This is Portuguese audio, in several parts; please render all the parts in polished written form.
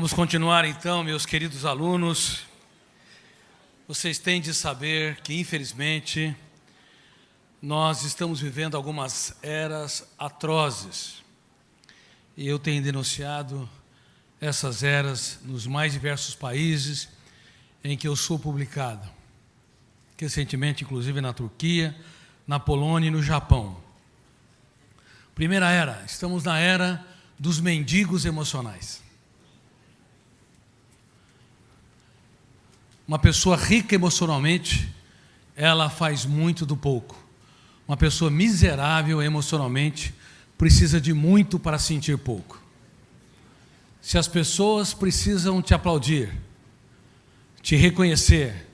Vamos continuar então, meus queridos alunos. Vocês têm de saber que, infelizmente, nós estamos vivendo algumas eras atrozes. E eu tenho denunciado essas eras nos mais diversos países em que eu sou publicado. Recentemente, inclusive, na Turquia, na Polônia e no Japão. Primeira era, estamos na era dos mendigos emocionais. Uma pessoa rica emocionalmente, ela faz muito do pouco. Uma pessoa miserável emocionalmente precisa de muito para sentir pouco. Se as pessoas precisam te aplaudir, te reconhecer,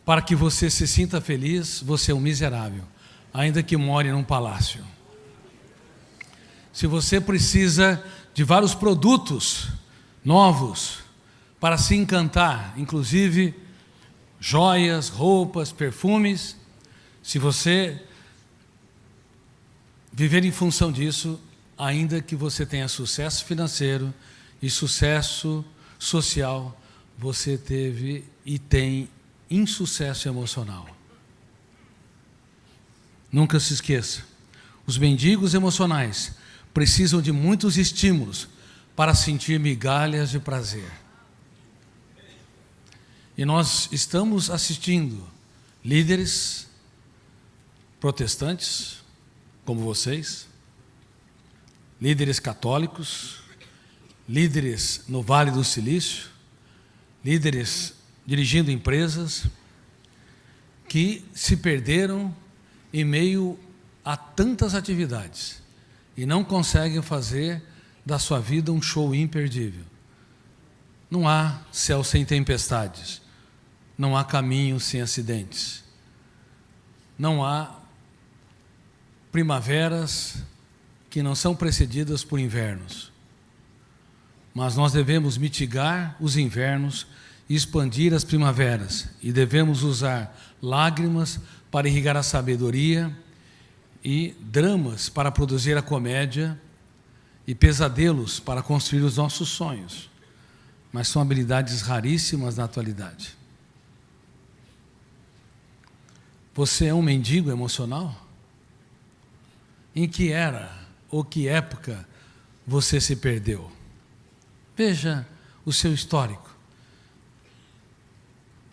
para que você se sinta feliz, você é um miserável, ainda que more num palácio. Se você precisa de vários produtos novos para se encantar, inclusive joias, roupas, perfumes, se você viver em função disso, ainda que você tenha sucesso financeiro e sucesso social, você teve e tem insucesso emocional. Nunca se esqueça, os mendigos emocionais precisam de muitos estímulos para sentir migalhas de prazer. E nós estamos assistindo líderes protestantes, como vocês, líderes católicos, líderes no Vale do Silício, líderes dirigindo empresas, que se perderam em meio a tantas atividades e não conseguem fazer da sua vida um show imperdível. Não há céu sem tempestades, não há caminho sem acidentes, não há primaveras que não são precedidas por invernos. Mas nós devemos mitigar os invernos e expandir as primaveras, e devemos usar lágrimas para irrigar a sabedoria e dramas para produzir a comédia e pesadelos para construir os nossos sonhos. Mas são habilidades raríssimas na atualidade. Você é um mendigo emocional? Em que era ou que época você se perdeu? Veja o seu histórico.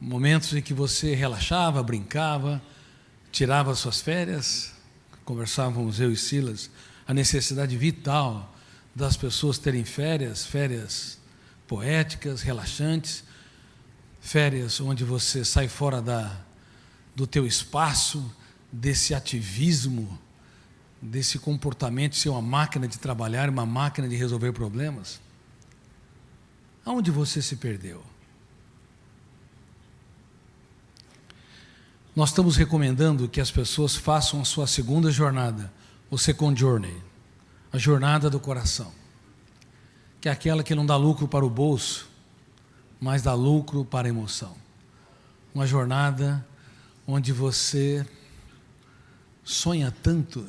Momentos em que você relaxava, brincava, tirava suas férias, conversávamos eu e Silas, a necessidade vital das pessoas terem férias poéticas, relaxantes, férias onde você sai fora do teu espaço, desse ativismo, desse comportamento de ser uma máquina de trabalhar, uma máquina de resolver problemas. Aonde você se perdeu? Nós estamos recomendando que as pessoas façam a sua segunda jornada, o second journey, a jornada do coração, que é aquela que não dá lucro para o bolso, mas dá lucro para a emoção. Uma jornada onde você sonha tanto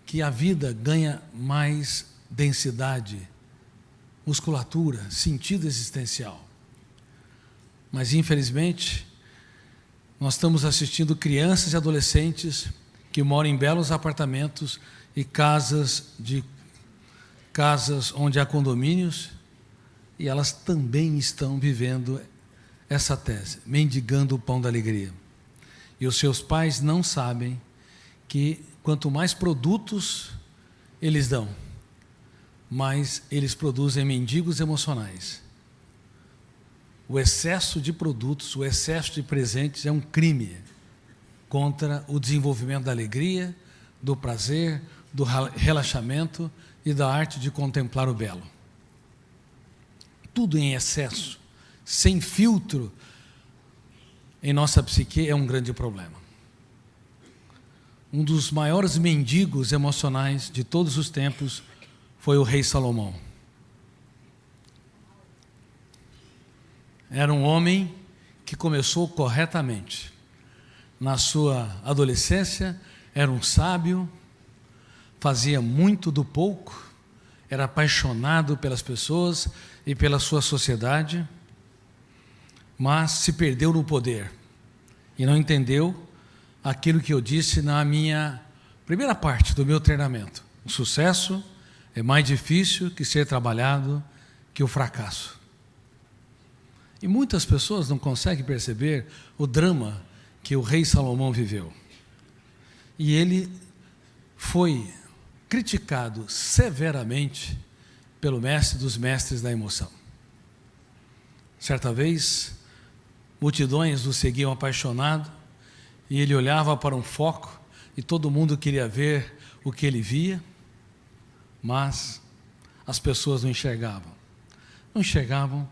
que a vida ganha mais densidade, musculatura, sentido existencial. Mas, infelizmente, nós estamos assistindo crianças e adolescentes que moram em belos apartamentos e casas onde há condomínios, e elas também estão vivendo essa tese, mendigando o pão da alegria. E os seus pais não sabem que quanto mais produtos eles dão, mais eles produzem mendigos emocionais. O excesso de produtos, o excesso de presentes é um crime contra o desenvolvimento da alegria, do prazer, do relaxamento e da arte de contemplar o belo. Tudo em excesso, sem filtro, em nossa psique é um grande problema. Um dos maiores mendigos emocionais de todos os tempos foi o rei Salomão. Era um homem que começou corretamente. Na sua adolescência, era um sábio, fazia muito do pouco, era apaixonado pelas pessoas e pela sua sociedade, mas se perdeu no poder e não entendeu aquilo que eu disse na minha primeira parte do meu treinamento. O sucesso é mais difícil que ser trabalhado que o fracasso. E muitas pessoas não conseguem perceber o drama que o rei Salomão viveu. E ele foi criticado severamente pelo mestre dos mestres da emoção. Certa vez, multidões o seguiam apaixonado, e ele olhava para um foco, e todo mundo queria ver o que ele via, mas as pessoas não enxergavam. Não enxergavam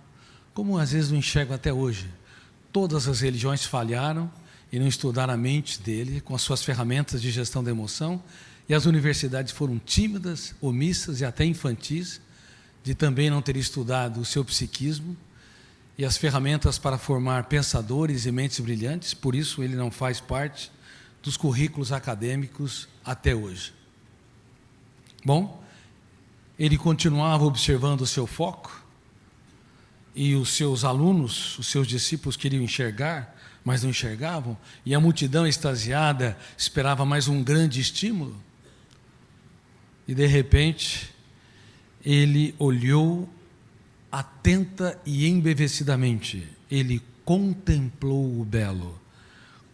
como às vezes não enxergam até hoje. Todas as religiões falharam e não estudaram a mente dele com as suas ferramentas de gestão da emoção, e as universidades foram tímidas, omissas e até infantis, de também não ter estudado o seu psiquismo e as ferramentas para formar pensadores e mentes brilhantes. Por isso ele não faz parte dos currículos acadêmicos até hoje. Bom, ele continuava observando o seu foco, e os seus alunos, os seus discípulos queriam enxergar, mas não enxergavam, e a multidão extasiada esperava mais um grande estímulo. E de repente, ele olhou atenta e embevecidamente, ele contemplou o belo.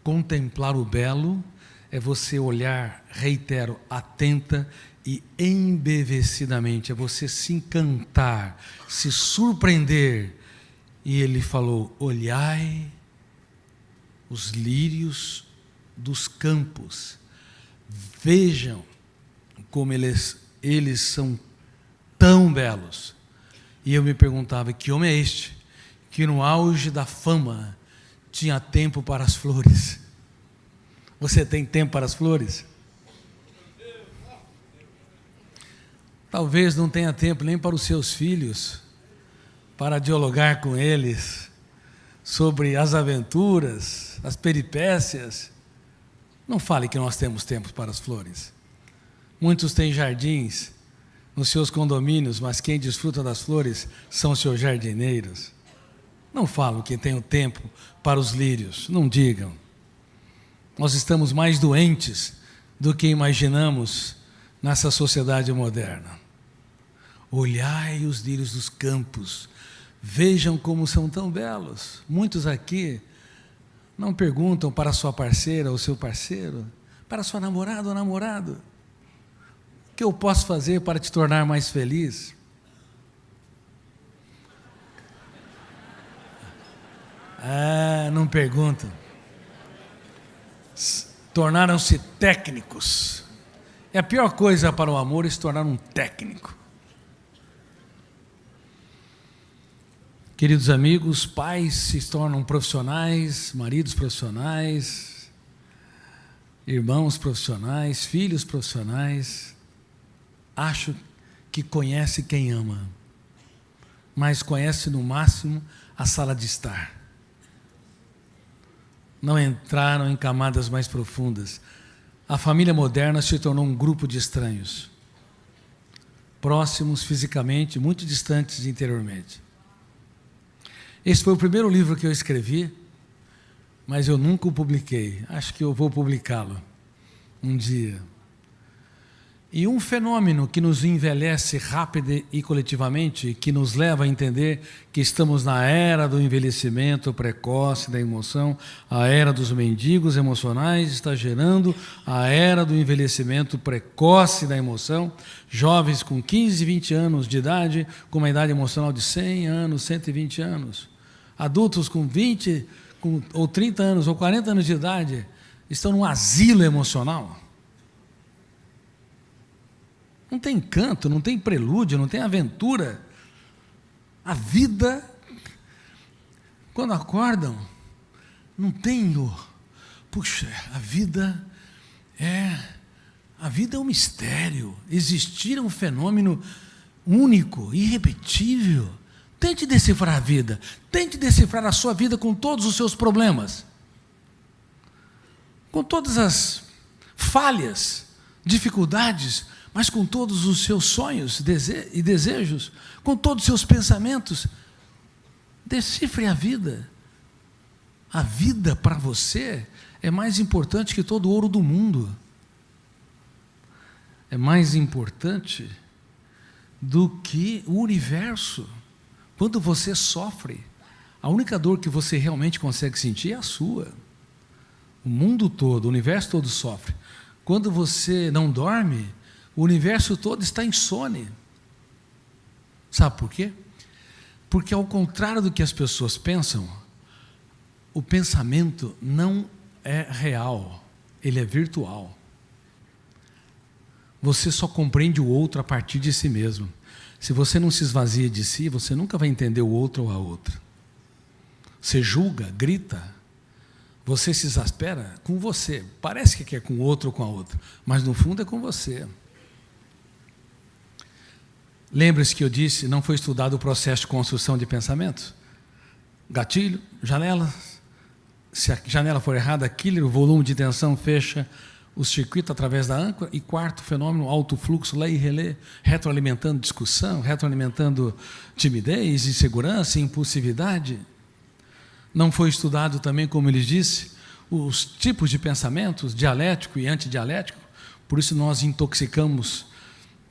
Contemplar o belo é você olhar, reitero, atenta e embevecidamente, é você se encantar, se surpreender. E ele falou: olhai os lírios dos campos, vejam como eles são tão belos. E eu me perguntava: que homem é este, que no auge da fama tinha tempo para as flores? Você tem tempo para as flores? Talvez não tenha tempo nem para os seus filhos, para dialogar com eles sobre as aventuras, as peripécias. Não fale que nós temos tempo para as flores. Muitos têm jardins nos seus condomínios, mas quem desfruta das flores são os seus jardineiros. Não falam que tem o tempo para os lírios, não digam. Nós estamos mais doentes do que imaginamos nessa sociedade moderna. Olhai os lírios dos campos, vejam como são tão belos. Muitos aqui não perguntam para sua parceira ou seu parceiro, para sua namorada ou namorado: o que eu posso fazer para te tornar mais feliz? Não perguntam. Tornaram-se técnicos. É a pior coisa para o amor é se tornar um técnico. Queridos amigos, pais se tornam profissionais, maridos profissionais, irmãos profissionais, filhos profissionais. Acho que conhece quem ama, mas conhece no máximo a sala de estar. Não entraram em camadas mais profundas. A família moderna se tornou um grupo de estranhos, próximos fisicamente, muito distantes interiormente. Esse foi o primeiro livro que eu escrevi, mas eu nunca o publiquei. Acho que eu vou publicá-lo um dia. E um fenômeno que nos envelhece rápido e coletivamente, que nos leva a entender que estamos na era do envelhecimento precoce da emoção, a era dos mendigos emocionais está gerando a era do envelhecimento precoce da emoção. Jovens com 15, 20 anos de idade, com uma idade emocional de 100 anos, 120 anos. Adultos com 20, ou 30 anos, ou 40 anos de idade, estão num asilo emocional. Não tem encanto, não tem prelúdio, não tem aventura. A vida, quando acordam, não tem puxa, a vida é um mistério. Existir é um fenômeno único, irrepetível. Tente decifrar a vida, tente decifrar a sua vida com todos os seus problemas, com todas as falhas, dificuldades, mas com todos os seus sonhos e desejos, com todos os seus pensamentos. Decifre a vida. A vida para você é mais importante que todo o ouro do mundo. É mais importante do que o universo. Quando você sofre, a única dor que você realmente consegue sentir é a sua. O mundo todo, o universo todo sofre. Quando você não dorme, o universo todo está insone. Sabe por quê? Porque, ao contrário do que as pessoas pensam, o pensamento não é real, ele é virtual. Você só compreende o outro a partir de si mesmo. Se você não se esvazia de si, você nunca vai entender o outro ou a outra. Você julga, grita, você se exaspera com você. Parece que quer com o outro ou com a outra, mas no fundo é com você. Lembre-se que eu disse, não foi estudado o processo de construção de pensamentos? Gatilho, janela. Se a janela for errada, killer, o volume de tensão fecha o circuito através da âncora. E quarto fenômeno, alto fluxo, lei e relé, retroalimentando discussão, retroalimentando timidez, insegurança, impulsividade. Não foi estudado também, como ele disse, os tipos de pensamentos, dialético e antidialético. Por isso nós intoxicamos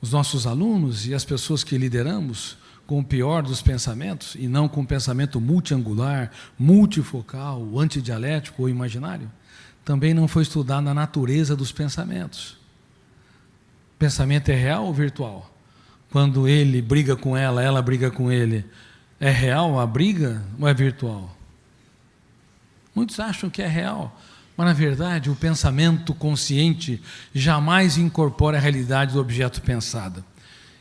os nossos alunos e as pessoas que lideramos com o pior dos pensamentos, e não com o pensamento multiangular, multifocal, antidialético ou imaginário. Também não foi estudada a natureza dos pensamentos. Pensamento é real ou virtual? Quando ele briga com ela briga com ele, é real a briga ou é virtual? Muitos acham que é real, mas na verdade o pensamento consciente jamais incorpora a realidade do objeto pensado.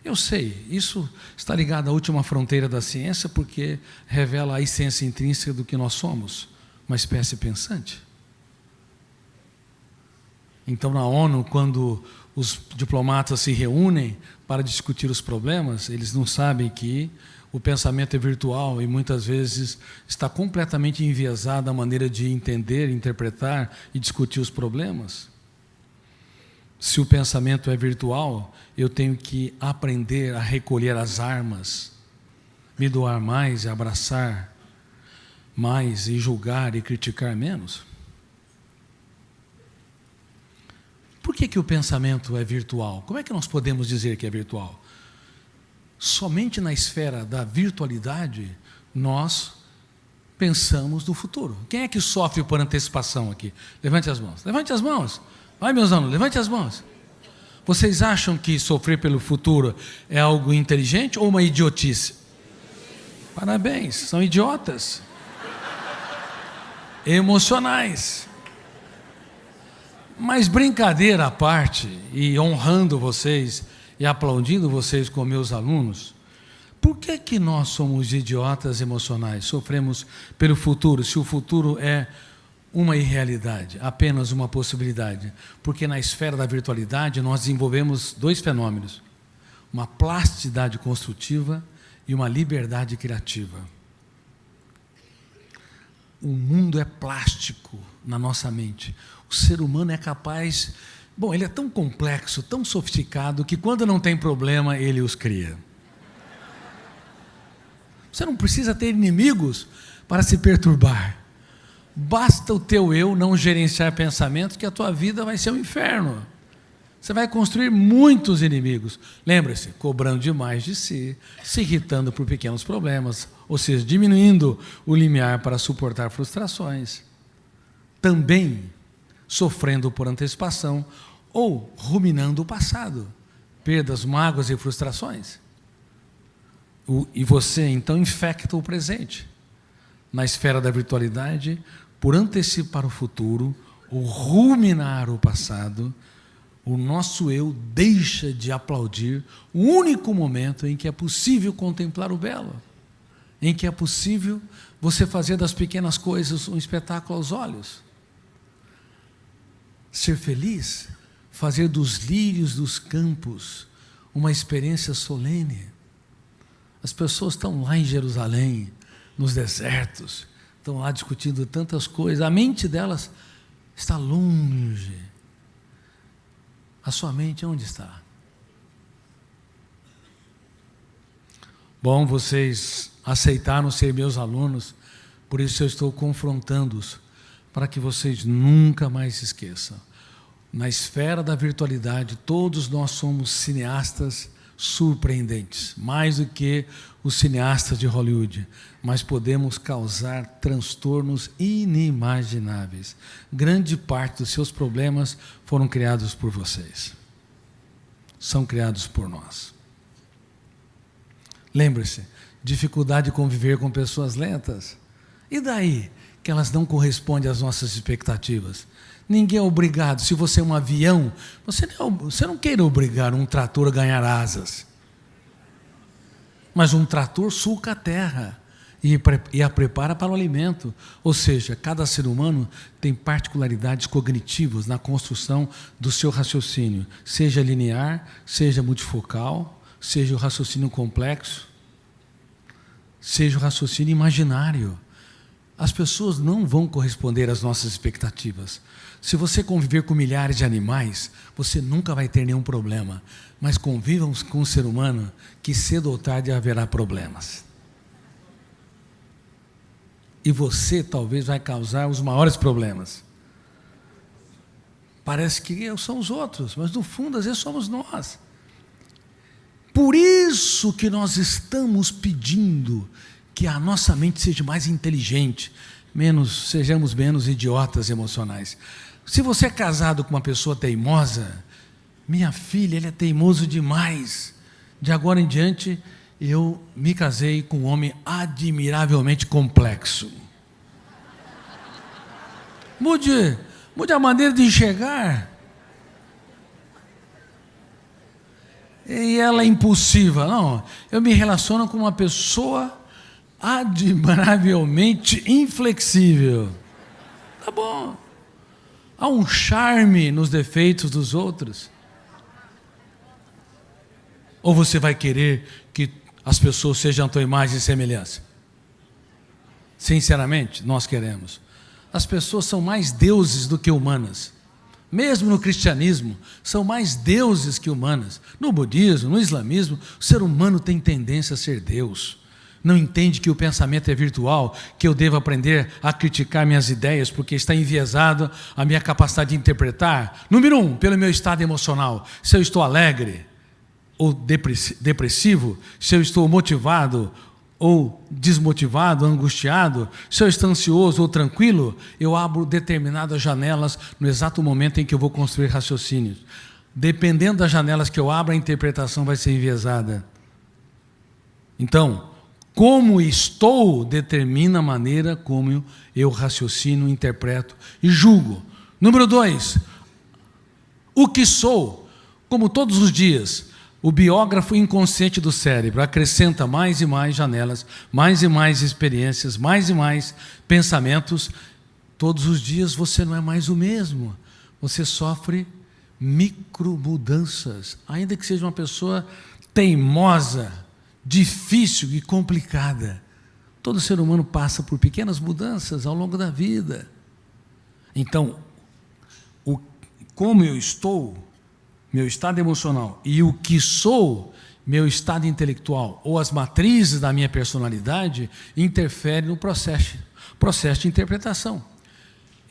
Eu sei, isso está ligado à última fronteira da ciência, porque revela a essência intrínseca do que nós somos, uma espécie pensante. Então, na ONU, quando os diplomatas se reúnem para discutir os problemas, eles não sabem que o pensamento é virtual e muitas vezes está completamente enviesada a maneira de entender, interpretar e discutir os problemas. Se o pensamento é virtual, eu tenho que aprender a recolher as armas, me doar mais e abraçar mais e julgar e criticar menos. Por que o pensamento é virtual? Como é que nós podemos dizer que é virtual? Somente na esfera da virtualidade nós pensamos no futuro. Quem é que sofre por antecipação aqui? Levante as mãos. Levante as mãos. Vai, meus alunos, levante as mãos. Vocês acham que sofrer pelo futuro é algo inteligente ou uma idiotice? Parabéns, são idiotas. Emocionais. Mas brincadeira à parte, e honrando vocês e aplaudindo vocês como meus alunos, por que nós somos idiotas emocionais? Sofremos pelo futuro, se o futuro é uma irrealidade, apenas uma possibilidade. Porque na esfera da virtualidade nós desenvolvemos dois fenômenos: uma plasticidade construtiva e uma liberdade criativa. O mundo é plástico na nossa mente. O ser humano é capaz... Bom, ele é tão complexo, tão sofisticado, que quando não tem problema, ele os cria. Você não precisa ter inimigos para se perturbar. Basta o teu eu não gerenciar pensamentos, que a tua vida vai ser um inferno. Você vai construir muitos inimigos. Lembre-se, cobrando demais de si, se irritando por pequenos problemas, ou seja, diminuindo o limiar para suportar frustrações. Também sofrendo por antecipação ou ruminando o passado, perdas, mágoas e frustrações. E você, então, infecta o presente. Na esfera da virtualidade, por antecipar o futuro, ou ruminar o passado, o nosso eu deixa de aplaudir o único momento em que é possível contemplar o belo, em que é possível você fazer das pequenas coisas um espetáculo aos olhos. Ser feliz, fazer dos lírios dos campos uma experiência solene. As pessoas estão lá em Jerusalém, nos desertos, estão lá discutindo tantas coisas, a mente delas está longe. A sua mente onde está? Bom, vocês aceitaram ser meus alunos, por isso eu estou confrontando-os, para que vocês nunca mais se esqueçam. Na esfera da virtualidade, todos nós somos cineastas surpreendentes, mais do que os cineastas de Hollywood, mas podemos causar transtornos inimagináveis. Grande parte dos seus problemas foram criados por vocês. São criados por nós. Lembre-se, dificuldade de conviver com pessoas lentas. E daí que elas não correspondem às nossas expectativas? Ninguém é obrigado. Se você é um avião, você não queira obrigar um trator a ganhar asas. Mas um trator sulca a terra e a prepara para o alimento. Ou seja, cada ser humano tem particularidades cognitivas na construção do seu raciocínio, seja linear, seja multifocal, seja o raciocínio complexo, seja o raciocínio imaginário. As pessoas não vão corresponder às nossas expectativas. Se você conviver com milhares de animais, você nunca vai ter nenhum problema. Mas convivam com um ser humano que cedo ou tarde haverá problemas. E você talvez vai causar os maiores problemas. Parece que são os outros, mas no fundo às vezes somos nós. Por isso que nós estamos pedindo que a nossa mente seja mais inteligente, sejamos menos idiotas emocionais. Se você é casado com uma pessoa teimosa, minha filha, ele é teimoso demais. De agora em diante, eu me casei com um homem admiravelmente complexo. Mude a maneira de enxergar. E ela é impulsiva. Não, eu me relaciono com uma pessoa admiravelmente inflexível. Tá bom. Há um charme nos defeitos dos outros. Ou você vai querer que as pessoas sejam a tua imagem e semelhança? Sinceramente, nós queremos. As pessoas são mais deuses do que humanas. Mesmo no cristianismo, são mais deuses que humanas. No budismo, no islamismo, o ser humano tem tendência a ser Deus. Não entende que o pensamento é virtual, que eu devo aprender a criticar minhas ideias, porque está enviesado a minha capacidade de interpretar. Número 1, pelo meu estado emocional. Se eu estou alegre ou depressivo, se eu estou motivado ou desmotivado, angustiado, se eu estou ansioso ou tranquilo, eu abro determinadas janelas no exato momento em que eu vou construir raciocínios. Dependendo das janelas que eu abro, a interpretação vai ser enviesada. Então, como estou determina a maneira como eu raciocino, interpreto e julgo. Número 2, o que sou, como todos os dias, o biógrafo inconsciente do cérebro acrescenta mais e mais janelas, mais e mais experiências, mais e mais pensamentos. Todos os dias você não é mais o mesmo, você sofre micromudanças, ainda que seja uma pessoa teimosa, difícil e complicada. Todo ser humano passa por pequenas mudanças ao longo da vida. Então, como eu estou, meu estado emocional, e o que sou, meu estado intelectual, ou as matrizes da minha personalidade, interferem no processo de interpretação.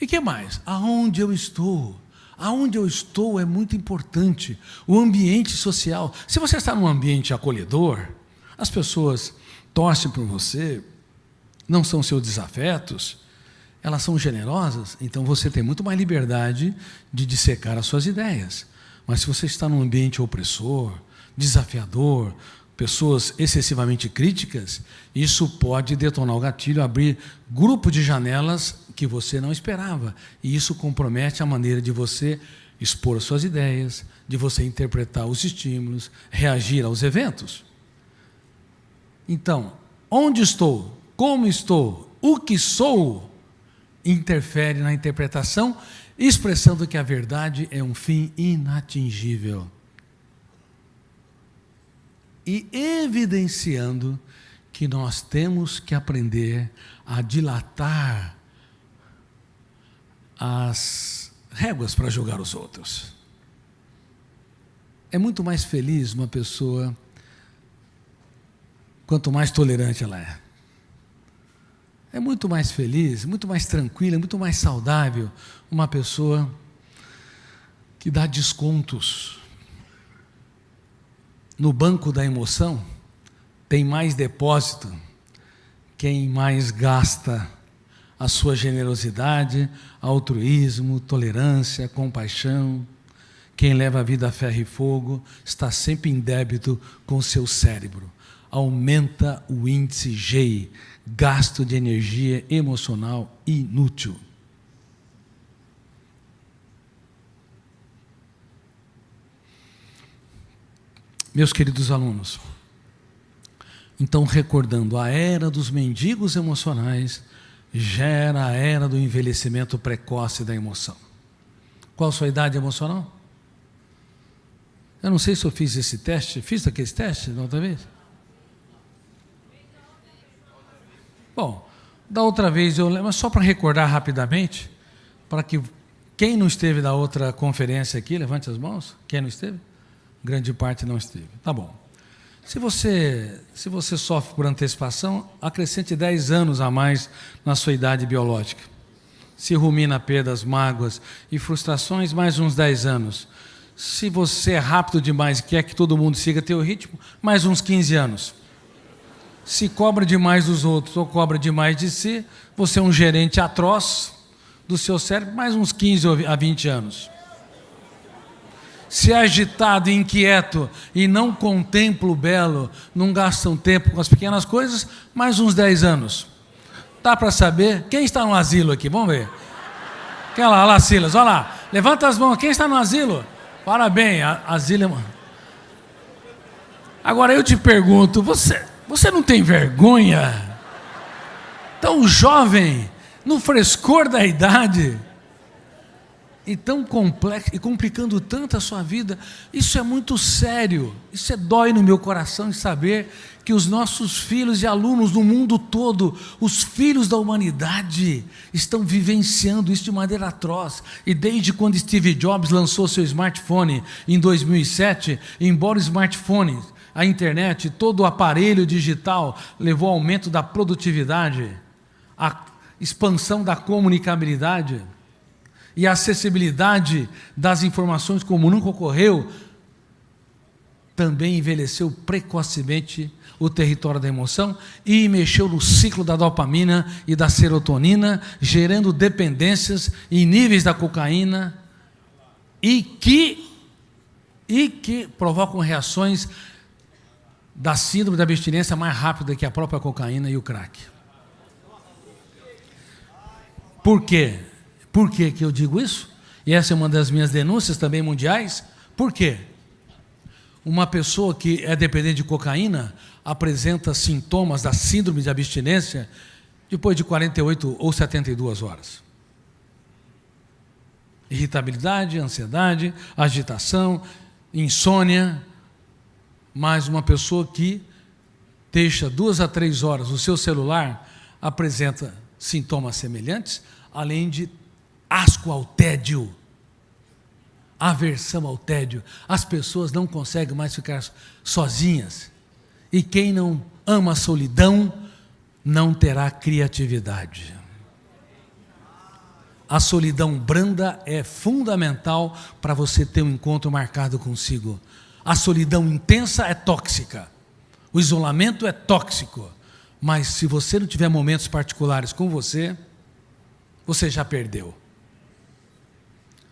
E que mais? Aonde eu estou? Aonde eu estou é muito importante. O ambiente social. Se você está num ambiente acolhedor, as pessoas torcem por você, não são seus desafetos, elas são generosas, então você tem muito mais liberdade de dissecar as suas ideias. Mas se você está num ambiente opressor, desafiador, pessoas excessivamente críticas, isso pode detonar o gatilho, abrir grupo de janelas que você não esperava. E isso compromete a maneira de você expor as suas ideias, de você interpretar os estímulos, reagir aos eventos. Então, onde estou, como estou, o que sou, interfere na interpretação, expressando que a verdade é um fim inatingível. E evidenciando que nós temos que aprender a dilatar as réguas para julgar os outros. É muito mais feliz uma pessoa quanto mais tolerante ela é. É muito mais feliz, muito mais tranquila, muito mais saudável uma pessoa que dá descontos. No banco da emoção, tem mais depósito quem mais gasta a sua generosidade, altruísmo, tolerância, compaixão. Quem leva a vida a ferro e fogo está sempre em débito com o seu cérebro. Aumenta o índice GEI, gasto de energia emocional inútil. Meus queridos alunos, então, recordando, a era dos mendigos emocionais gera a era do envelhecimento precoce da emoção. Qual a sua idade emocional? Eu não sei se eu fiz esse teste. Fiz aquele teste da outra vez? Bom, da outra vez eu lembro, mas só para recordar rapidamente, para que quem não esteve da outra conferência aqui, levante as mãos. Quem não esteve? Grande parte não esteve. Tá bom. Se você sofre por antecipação, acrescente 10 anos a mais na sua idade biológica. Se rumina perdas, mágoas e frustrações, mais uns 10 anos. Se você é rápido demais e quer que todo mundo siga teu ritmo, mais uns 15 anos. Se cobra demais dos outros ou cobra demais de si, você é um gerente atroz do seu cérebro, mais uns 15 a 20 anos. Se é agitado e inquieto e não contempla o belo, não gasta um tempo com as pequenas coisas, mais uns 10 anos. Dá para saber? Quem está no asilo aqui? Vamos ver. Quem lá, Silas, olha lá. Levanta as mãos. Quem está no asilo? Parabéns, asilo. Agora eu te pergunto, você não tem vergonha? Tão jovem, no frescor da idade, e tão complexo, e complicando tanto a sua vida, isso é muito sério. Isso dói no meu coração de saber que os nossos filhos e alunos no mundo todo, os filhos da humanidade, estão vivenciando isso de maneira atroz. E desde quando Steve Jobs lançou seu smartphone em 2007, embora o smartphone, a internet, todo o aparelho digital levou ao aumento da produtividade, a expansão da comunicabilidade e a acessibilidade das informações como nunca ocorreu, também envelheceu precocemente o território da emoção e mexeu no ciclo da dopamina e da serotonina, gerando dependências em níveis da cocaína e que provocam reações da síndrome da abstinência mais rápida que a própria cocaína e o crack. Por quê? Por que eu digo isso? E essa é uma das minhas denúncias também mundiais. Por quê? Uma pessoa que é dependente de cocaína apresenta sintomas da síndrome de abstinência depois de 48 ou 72 horas. Irritabilidade, ansiedade, agitação, insônia. Mas uma pessoa que deixa 2 a 3 horas o seu celular apresenta sintomas semelhantes, além de asco ao tédio, aversão ao tédio. As pessoas não conseguem mais ficar sozinhas. E quem não ama a solidão não terá criatividade. A solidão branda é fundamental para você ter um encontro marcado consigo. A solidão intensa é tóxica. O isolamento é tóxico. Mas se você não tiver momentos particulares com você, você já perdeu.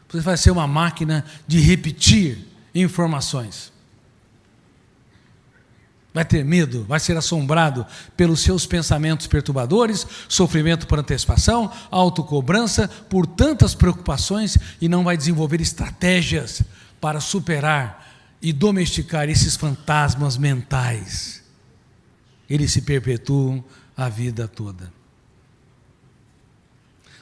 Você vai ser uma máquina de repetir informações. Vai ter medo, vai ser assombrado pelos seus pensamentos perturbadores, sofrimento por antecipação, autocobrança, por tantas preocupações, e não vai desenvolver estratégias para superar e domesticar esses fantasmas mentais. Eles se perpetuam a vida toda.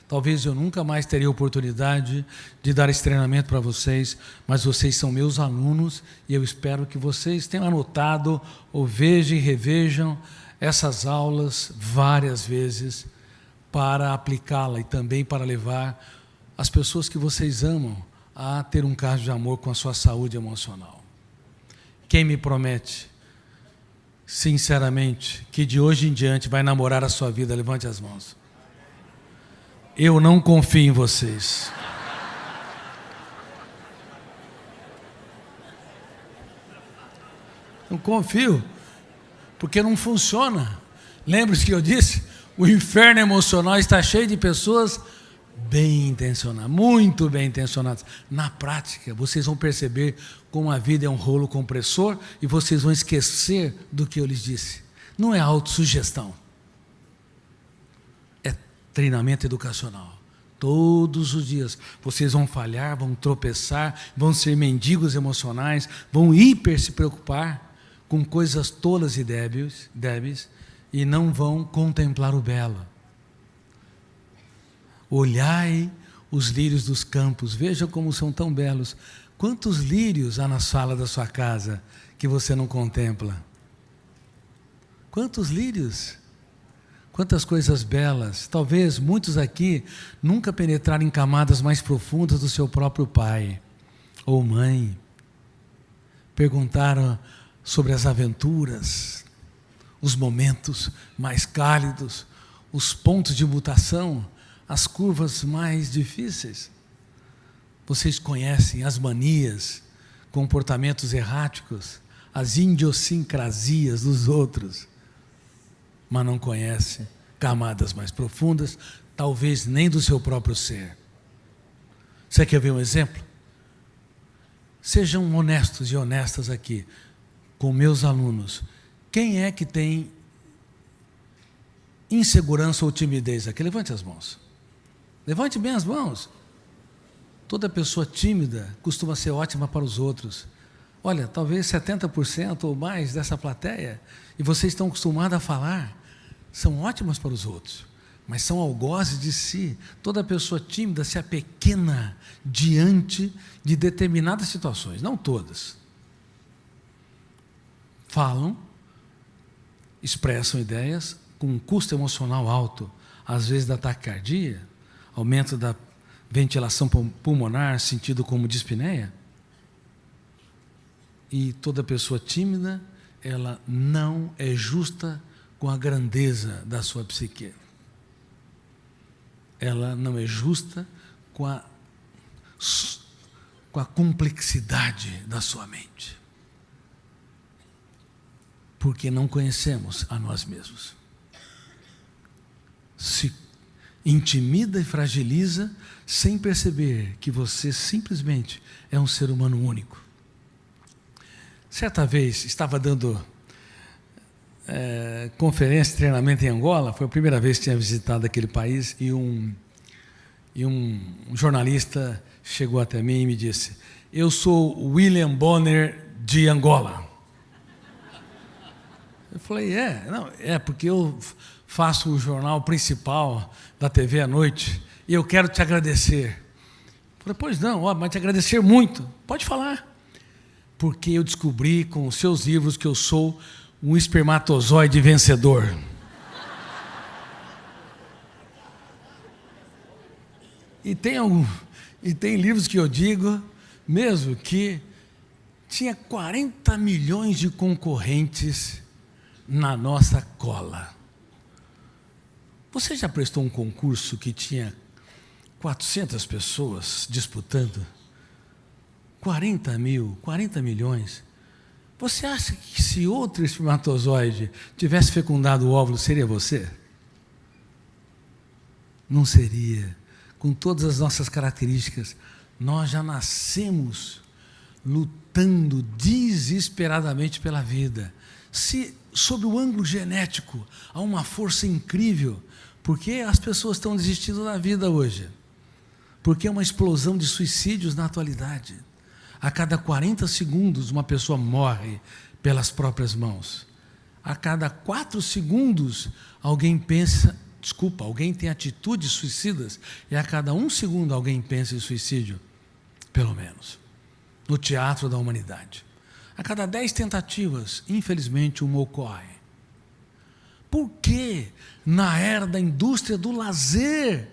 Talvez eu nunca mais teria oportunidade de dar esse treinamento para vocês, mas vocês são meus alunos e eu espero que vocês tenham anotado ou vejam e revejam essas aulas várias vezes para aplicá-la e também para levar as pessoas que vocês amam a ter um caso de amor com a sua saúde emocional. Quem me promete sinceramente, que de hoje em diante vai namorar a sua vida? Levante as mãos. Eu não confio em vocês. Não confio, porque não funciona. Lembre-se que eu disse, o inferno emocional está cheio de pessoas bem intencionadas, muito bem intencionadas. Na prática, vocês vão perceber como a vida é um rolo compressor e vocês vão esquecer do que eu lhes disse. Não é autossugestão, é treinamento educacional. Todos os dias vocês vão falhar, vão tropeçar, vão ser mendigos emocionais, vão hiper se preocupar com coisas tolas e débeis e não vão contemplar o belo. Olhai os lírios dos campos, veja como são tão belos. Quantos lírios há na sala da sua casa que você não contempla? Quantos lírios? Quantas coisas belas. Talvez muitos aqui nunca penetraram em camadas mais profundas do seu próprio pai ou mãe. Perguntaram sobre as aventuras, os momentos mais cálidos, os pontos de mutação, as curvas mais difíceis. Vocês conhecem as manias, comportamentos erráticos, as idiosincrasias dos outros, mas não conhecem camadas mais profundas, talvez nem do seu próprio ser. Você quer ver um exemplo? Sejam honestos e honestas aqui com meus alunos. Quem é que tem insegurança ou timidez aqui? Levante as mãos. Levante bem as mãos. Toda pessoa tímida costuma ser ótima para os outros. Olha, talvez 70% ou mais dessa plateia, e vocês estão acostumados a falar, são ótimas para os outros, mas são algozes de si. Toda pessoa tímida se apequena diante de determinadas situações, não todas. Falam, expressam ideias com um custo emocional alto, às vezes da taquicardia, aumento da ventilação pulmonar, sentido como dispneia. E toda pessoa tímida, ela não é justa com a grandeza da sua psique. Ela não é justa com a complexidade da sua mente. Porque não conhecemos a nós mesmos. Se intimida e fragiliza sem perceber que você simplesmente é um ser humano único. Certa vez estava dando conferência, treinamento em Angola, foi a primeira vez que tinha visitado aquele país, e um jornalista chegou até mim e me disse: eu sou William Bonner de Angola. Eu falei, porque eu faço o jornal principal da TV à noite e eu quero te agradecer. Eu falei, pois não, mas te agradecer muito. Pode falar. Porque eu descobri com os seus livros que eu sou um espermatozoide vencedor. E tem livros que eu digo mesmo que tinha 40 milhões de concorrentes na nossa cola. Você já prestou um concurso que tinha 400 pessoas disputando? 40 milhões. Você acha que se outro espermatozoide tivesse fecundado o óvulo, seria você? Não seria. Com todas as nossas características, nós já nascemos lutando desesperadamente pela vida. Se, sob o ângulo genético, há uma força incrível, por que as pessoas estão desistindo da vida hoje? Porque é uma explosão de suicídios na atualidade. A cada 40 segundos, uma pessoa morre pelas próprias mãos. A cada 4 segundos, alguém tem atitudes suicidas, e a cada 1 segundo alguém pensa em suicídio, pelo menos, no teatro da humanidade. A cada 10 tentativas, infelizmente, uma ocorre. Por que, na era da indústria do lazer,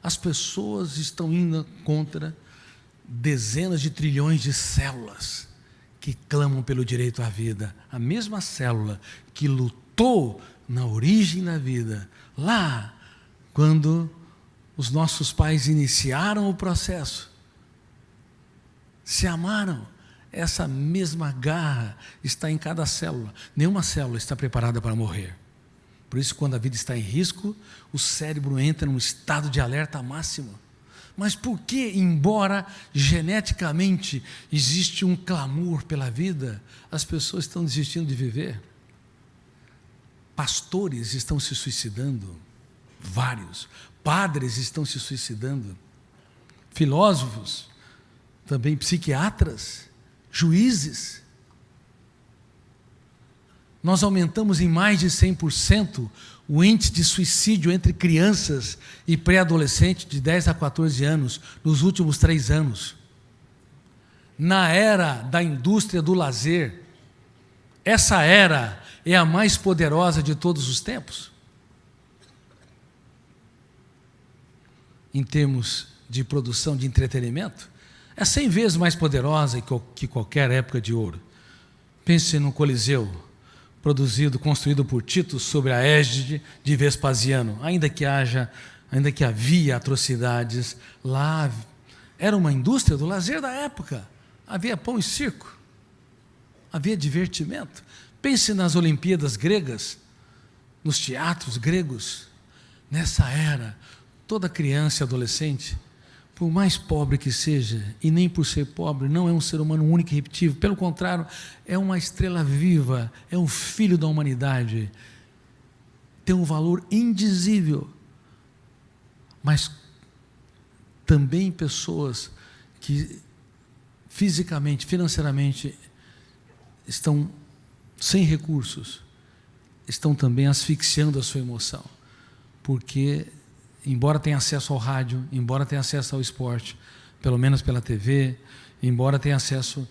as pessoas estão indo contra dezenas de trilhões de células que clamam pelo direito à vida. A mesma célula que lutou na origem da vida, lá, quando os nossos pais iniciaram o processo, se amaram. Essa mesma garra está em cada célula. Nenhuma célula está preparada para morrer. Por isso, quando a vida está em risco, o cérebro entra num estado de alerta máximo. Mas por que, embora geneticamente existe um clamor pela vida, as pessoas estão desistindo de viver? Pastores estão se suicidando, vários. Padres estão se suicidando. Filósofos, também psiquiatras, juízes. Nós aumentamos em mais de 100% o índice de suicídio entre crianças e pré-adolescentes de 10 a 14 anos nos últimos 3 anos. Na era da indústria do lazer, essa era é a mais poderosa de todos os tempos. Em termos de produção de entretenimento, é 100 vezes mais poderosa que qualquer época de ouro. Pense no Coliseu, construído por Tito sob a égide de Vespasiano. Ainda que havia atrocidades, lá era uma indústria do lazer da época. Havia pão e circo, havia divertimento. Pense nas Olimpíadas gregas, nos teatros gregos. Nessa era, toda criança e adolescente, por mais pobre que seja, e nem por ser pobre, não é um ser humano único e repetível. Pelo contrário, é uma estrela viva, é um filho da humanidade. Tem um valor indizível. Mas também pessoas que fisicamente, financeiramente, estão sem recursos, estão também asfixiando a sua emoção. Porque embora tenha acesso ao rádio, embora tenha acesso ao esporte, pelo menos pela TV, embora tenha acesso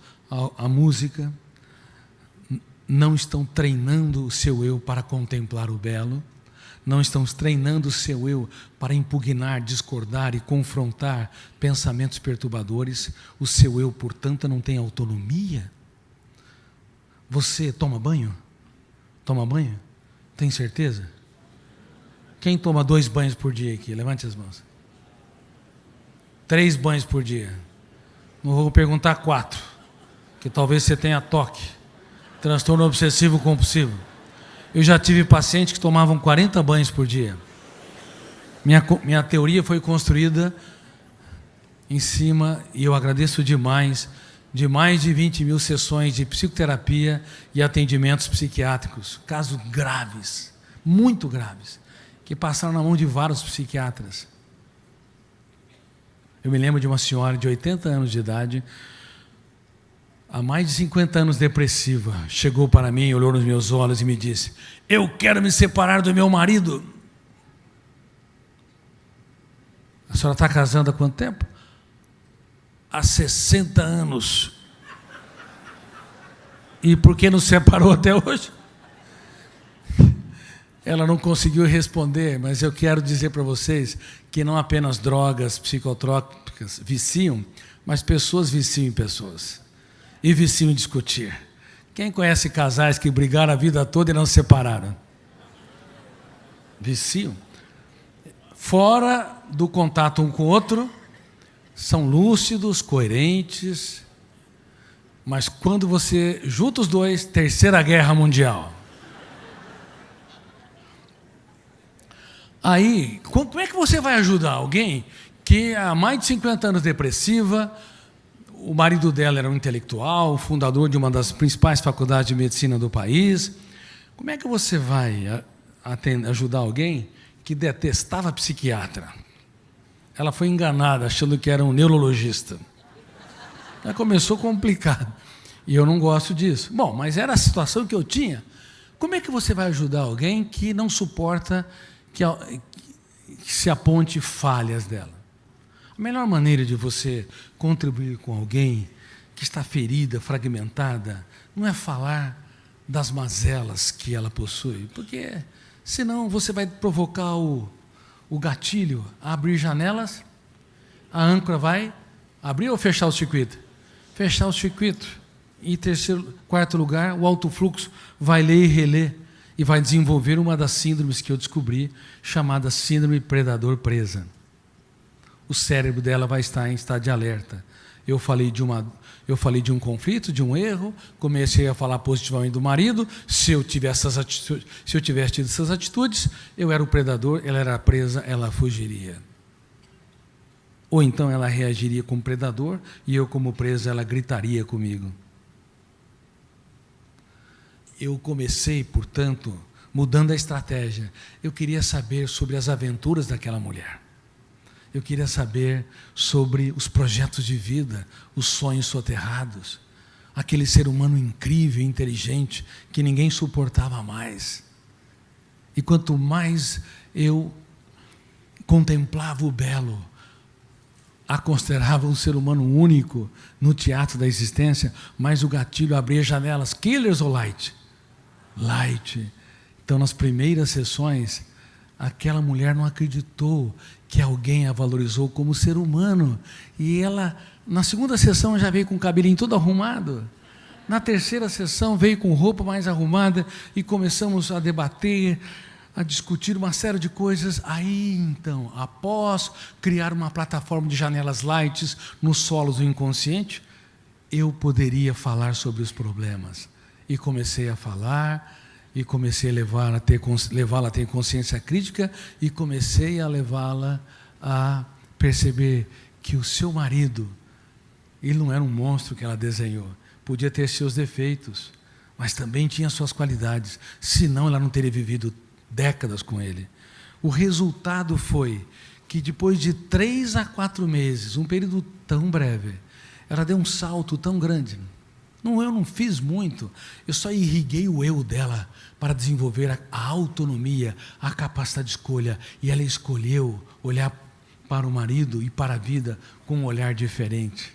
à música, não estão treinando o seu eu para contemplar o belo, não estão treinando o seu eu para impugnar, discordar e confrontar pensamentos perturbadores. O seu eu, portanto, não tem autonomia. Você toma banho? Toma banho? Tem certeza? Quem toma 2 banhos por dia aqui? Levante as mãos. 3 banhos por dia. Não vou perguntar 4, que talvez você tenha toque, transtorno obsessivo compulsivo. Eu já tive pacientes que tomavam 40 banhos por dia. Minha teoria foi construída em cima, e eu agradeço demais, de mais de 20 mil sessões de psicoterapia e atendimentos psiquiátricos. Casos graves, muito graves, que passaram na mão de vários psiquiatras. Eu me lembro de uma senhora de 80 anos de idade, há mais de 50 anos depressiva, chegou para mim, olhou nos meus olhos e me disse: eu quero me separar do meu marido. A senhora está casando há quanto tempo? Há 60 anos. E por que não se separou até hoje? Ela não conseguiu responder, mas eu quero dizer para vocês que não apenas drogas psicotrópicas viciam, mas pessoas viciam em pessoas. E viciam em discutir. Quem conhece casais que brigaram a vida toda e não se separaram? Viciam. Fora do contato um com o outro, são lúcidos, coerentes, mas quando você junta os dois, Terceira Guerra Mundial. Aí, como é que você vai ajudar alguém que há mais de 50 anos depressiva, o marido dela era um intelectual, fundador de uma das principais faculdades de medicina do país? Como é que você vai ajudar alguém que detestava psiquiatra? Ela foi enganada, achando que era um neurologista. Ela começou complicado. E eu não gosto disso. Bom, mas era a situação que eu tinha. Como é que você vai ajudar alguém que não suporta que se aponte falhas dela? A melhor maneira de você contribuir com alguém que está ferida, fragmentada, não é falar das mazelas que ela possui, porque senão você vai provocar o gatilho a abrir janelas, a âncora vai abrir ou fechar o circuito? Fechar o circuito. Em quarto lugar, o alto fluxo vai ler e reler e vai desenvolver uma das síndromes que eu descobri, chamada síndrome predador-presa. O cérebro dela vai estar em estado de alerta. Eu falei de um conflito, de um erro, comecei a falar positivamente do marido. Se eu tivesse tido essas atitudes, eu era o predador, ela era a presa, ela fugiria. Ou então ela reagiria como predador e eu, como presa, ela gritaria comigo. Eu comecei, portanto, mudando a estratégia. Eu queria saber sobre as aventuras daquela mulher. Eu queria saber sobre os projetos de vida, os sonhos soterrados, aquele ser humano incrível, inteligente, que ninguém suportava mais. E quanto mais eu contemplava o belo, a considerava um ser humano único no teatro da existência, mais o gatilho abria janelas. Killers ou Light? Light. Então, nas primeiras sessões, aquela mulher não acreditou que alguém a valorizou como ser humano. E ela, na segunda sessão, já veio com o cabelinho todo arrumado. Na terceira sessão, veio com roupa mais arrumada e começamos a debater, a discutir uma série de coisas. Aí, então, após criar uma plataforma de janelas lights nos solos do inconsciente, eu poderia falar sobre os problemas. E comecei a falar, e comecei a levá-la a ter consciência crítica, e comecei a levá-la a perceber que o seu marido, ele não era um monstro que ela desenhou, podia ter seus defeitos, mas também tinha suas qualidades, senão ela não teria vivido décadas com ele. O resultado foi que depois de 3 a 4 meses, um período tão breve, ela deu um salto tão grande. Eu não fiz muito, eu só irriguei o eu dela para desenvolver a autonomia, a capacidade de escolha, e ela escolheu olhar para o marido e para a vida com um olhar diferente.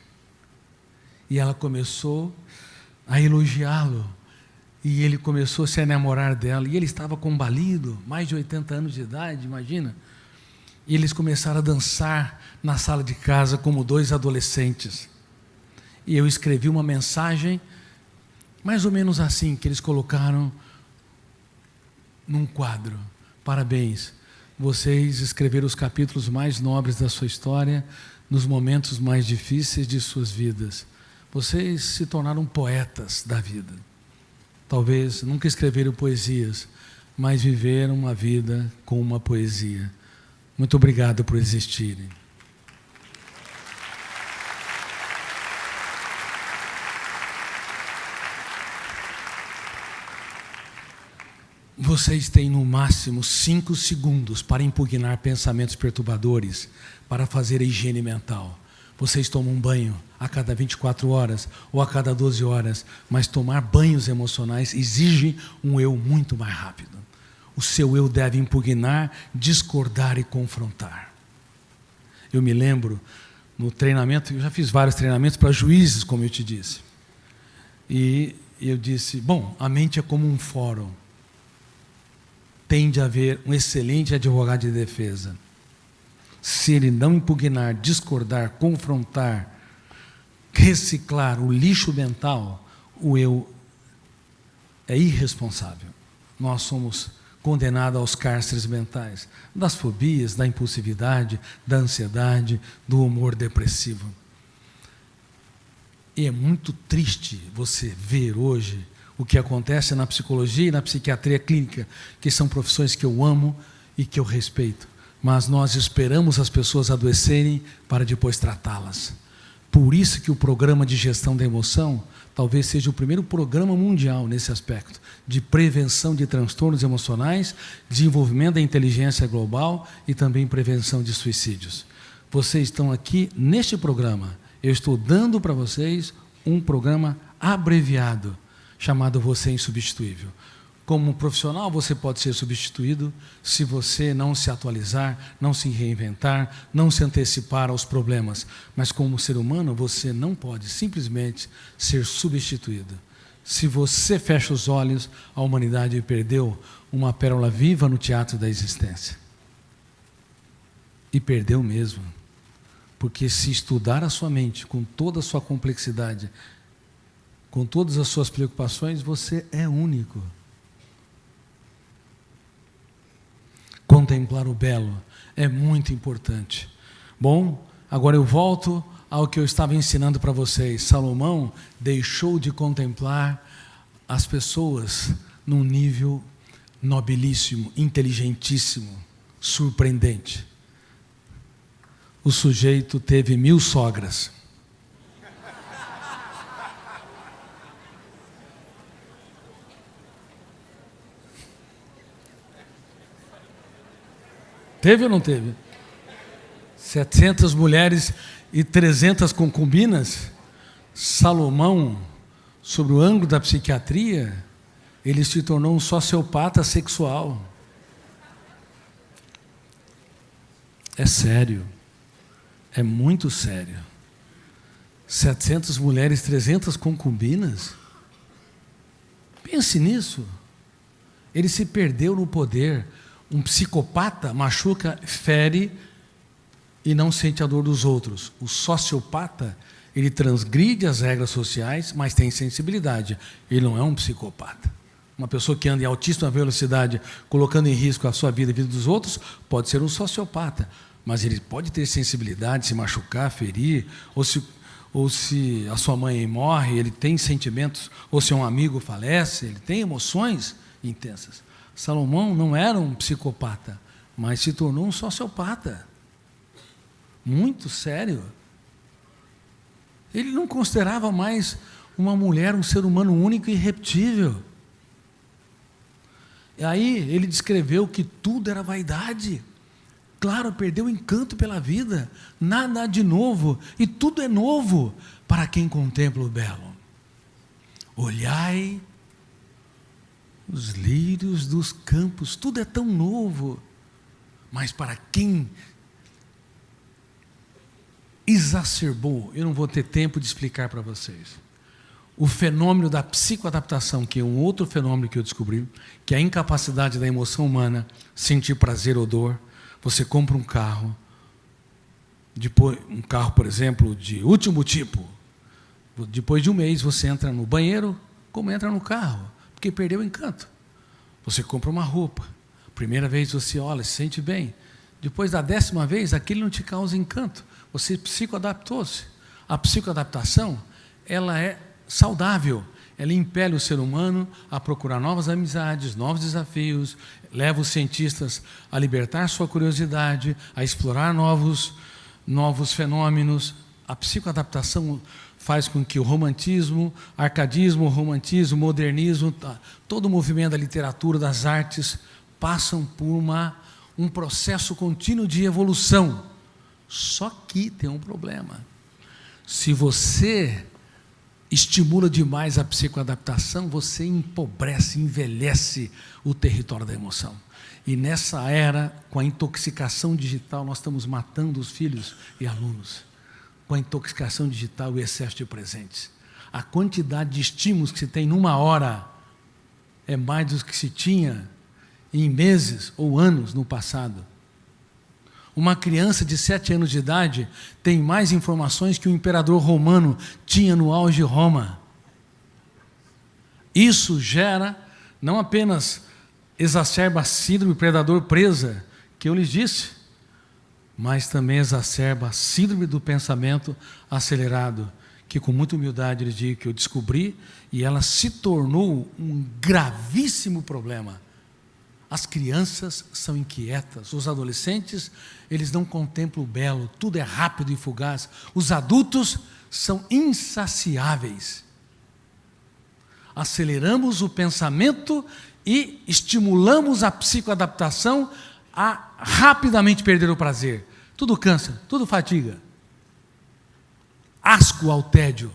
E ela começou a elogiá-lo, e ele começou a se enamorar dela, e ele estava combalido, mais de 80 anos de idade, imagina. E eles começaram a dançar na sala de casa como 2 adolescentes. E eu escrevi uma mensagem, mais ou menos assim, que eles colocaram num quadro. Parabéns, vocês escreveram os capítulos mais nobres da sua história, nos momentos mais difíceis de suas vidas. Vocês se tornaram poetas da vida. Talvez nunca escreveram poesias, mas viveram uma vida com uma poesia. Muito obrigado por existirem. Vocês têm no máximo 5 segundos para impugnar pensamentos perturbadores, para fazer a higiene mental. Vocês tomam um banho a cada 24 horas ou a cada 12 horas, mas tomar banhos emocionais exige um eu muito mais rápido. O seu eu deve impugnar, discordar e confrontar. Eu me lembro, no treinamento, eu já fiz vários treinamentos para juízes, como eu te disse. E eu disse, bom, a mente é como um fórum. Tem de haver um excelente advogado de defesa. Se ele não impugnar, discordar, confrontar, reciclar o lixo mental, o eu é irresponsável. Nós somos condenados aos cárceres mentais, das fobias, da impulsividade, da ansiedade, do humor depressivo. E é muito triste você ver hoje o que acontece na psicologia e na psiquiatria clínica, que são profissões que eu amo e que eu respeito, mas nós esperamos as pessoas adoecerem para depois tratá-las. Por isso que o programa de gestão da emoção talvez seja o primeiro programa mundial nesse aspecto, de prevenção de transtornos emocionais, desenvolvimento da inteligência global e também prevenção de suicídios. Vocês estão aqui neste programa, eu estou dando para vocês um programa abreviado, chamado Você Insubstituível. Como profissional, você pode ser substituído se você não se atualizar, não se reinventar, não se antecipar aos problemas. Mas como ser humano, você não pode simplesmente ser substituído. Se você fecha os olhos, a humanidade perdeu uma pérola viva no teatro da existência. E perdeu mesmo. Porque se estudar a sua mente com toda a sua complexidade, com todas as suas preocupações, você é único. Contemplar o belo é muito importante. Bom, agora eu volto ao que eu estava ensinando para vocês. Salomão deixou de contemplar as pessoas num nível nobilíssimo, inteligentíssimo, surpreendente. O sujeito teve 1000 sogras. Teve ou não teve? 700 mulheres e 300 concubinas. Salomão, sob o ângulo da psiquiatria, ele se tornou um sociopata sexual. É sério. É muito sério. 700 mulheres, 300 concubinas. Pense nisso. Ele se perdeu no poder. Um psicopata machuca, fere e não sente a dor dos outros. O sociopata, ele transgride as regras sociais, mas tem sensibilidade. Ele não é um psicopata. Uma pessoa que anda em altíssima velocidade, colocando em risco a sua vida e a vida dos outros, pode ser um sociopata. Mas ele pode ter sensibilidade, se machucar, ferir, ou se a sua mãe morre, ele tem sentimentos, ou se um amigo falece, ele tem emoções intensas. Salomão não era um psicopata, mas se tornou um sociopata. Muito sério. Ele não considerava mais uma mulher um ser humano único e irrepetível. E aí ele descreveu que tudo era vaidade. Claro, perdeu o encanto pela vida, nada há de novo, e tudo é novo para quem contempla o belo. Olhai os lírios dos campos, tudo é tão novo, mas para quem exacerbou, eu não vou ter tempo de explicar para vocês, o fenômeno da psicoadaptação, que é um outro fenômeno que eu descobri, que é a incapacidade da emoção humana sentir prazer ou dor. Você compra um carro, por exemplo, de último tipo. Depois de um mês você entra no banheiro, como entra no carro, porque perdeu o encanto. Você compra uma roupa, primeira vez você olha, se sente bem. Depois da 10ª vez, aquilo não te causa encanto. Você psicoadaptou-se. A psicoadaptação, ela é saudável. Ela impele o ser humano a procurar novas amizades, novos desafios, leva os cientistas a libertar sua curiosidade, a explorar novos fenômenos. A psicoadaptação faz com que o romantismo, arcadismo, modernismo, todo o movimento da literatura, das artes, passam por um processo contínuo de evolução. Só que tem um problema. Se você estimula demais a psicoadaptação, você empobrece, envelhece o território da emoção. E nessa era, com a intoxicação digital, nós estamos matando os filhos e alunos. Com a intoxicação digital e o excesso de presentes. A quantidade de estímulos que se tem numa hora é mais do que se tinha em meses ou anos no passado. Uma criança de 7 anos de idade tem mais informações que o imperador romano tinha no auge de Roma. Isso gera, não apenas exacerba a síndrome predador-presa, que eu lhes disse, mas também exacerba a síndrome do pensamento acelerado, que com muita humildade lhes digo que eu descobri, e ela se tornou um gravíssimo problema. As crianças são inquietas, os adolescentes, eles não contemplam o belo, tudo é rápido e fugaz. Os adultos são insaciáveis. Aceleramos o pensamento e estimulamos a psicoadaptação a rapidamente perder o prazer. Tudo cansa, tudo fatiga. Asco ao tédio.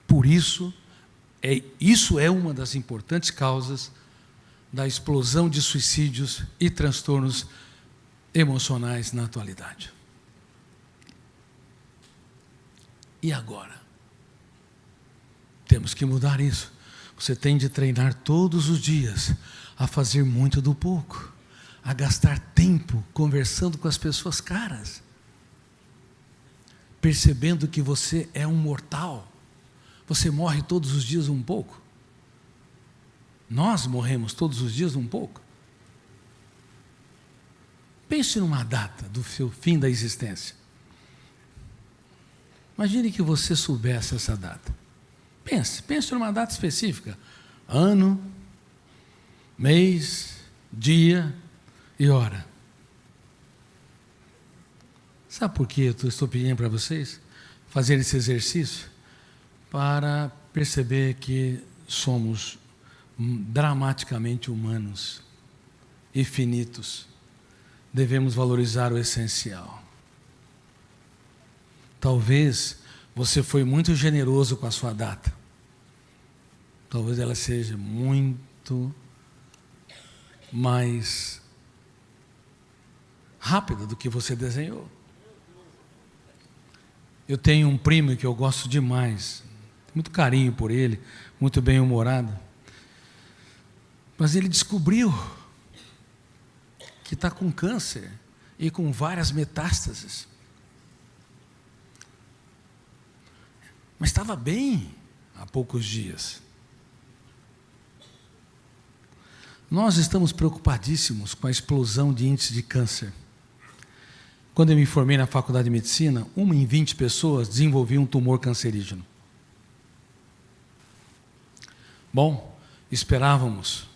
Por isso, isso é uma das importantes causas da explosão de suicídios e transtornos emocionais na atualidade. E agora? Temos que mudar isso. Você tem de treinar todos os dias a fazer muito do pouco, a gastar tempo conversando com as pessoas caras. percebendo que você é um mortal. Você morre todos os dias um pouco. Nós morremos todos os dias um pouco. Pense numa data do seu fim da existência. Imagine que você soubesse essa data. Pense numa data específica. Ano, mês, dia e hora. Sabe por que eu estou pedindo para vocês fazer esse exercício? Para perceber que somos dramaticamente humanos e finitos. Devemos valorizar o essencial. Talvez você foi muito generoso com a sua data. Talvez ela seja muito mais rápida do que você desenhou. Eu tenho um primo que eu gosto demais, muito carinho por ele, muito bem-humorado. Mas ele descobriu que está com câncer e com várias metástases. Mas estava bem há poucos dias. Nós estamos preocupadíssimos com a explosão de índice de câncer. Quando eu me formei na faculdade de medicina, 1 em 20 pessoas desenvolvia um tumor cancerígeno. Bom, esperávamos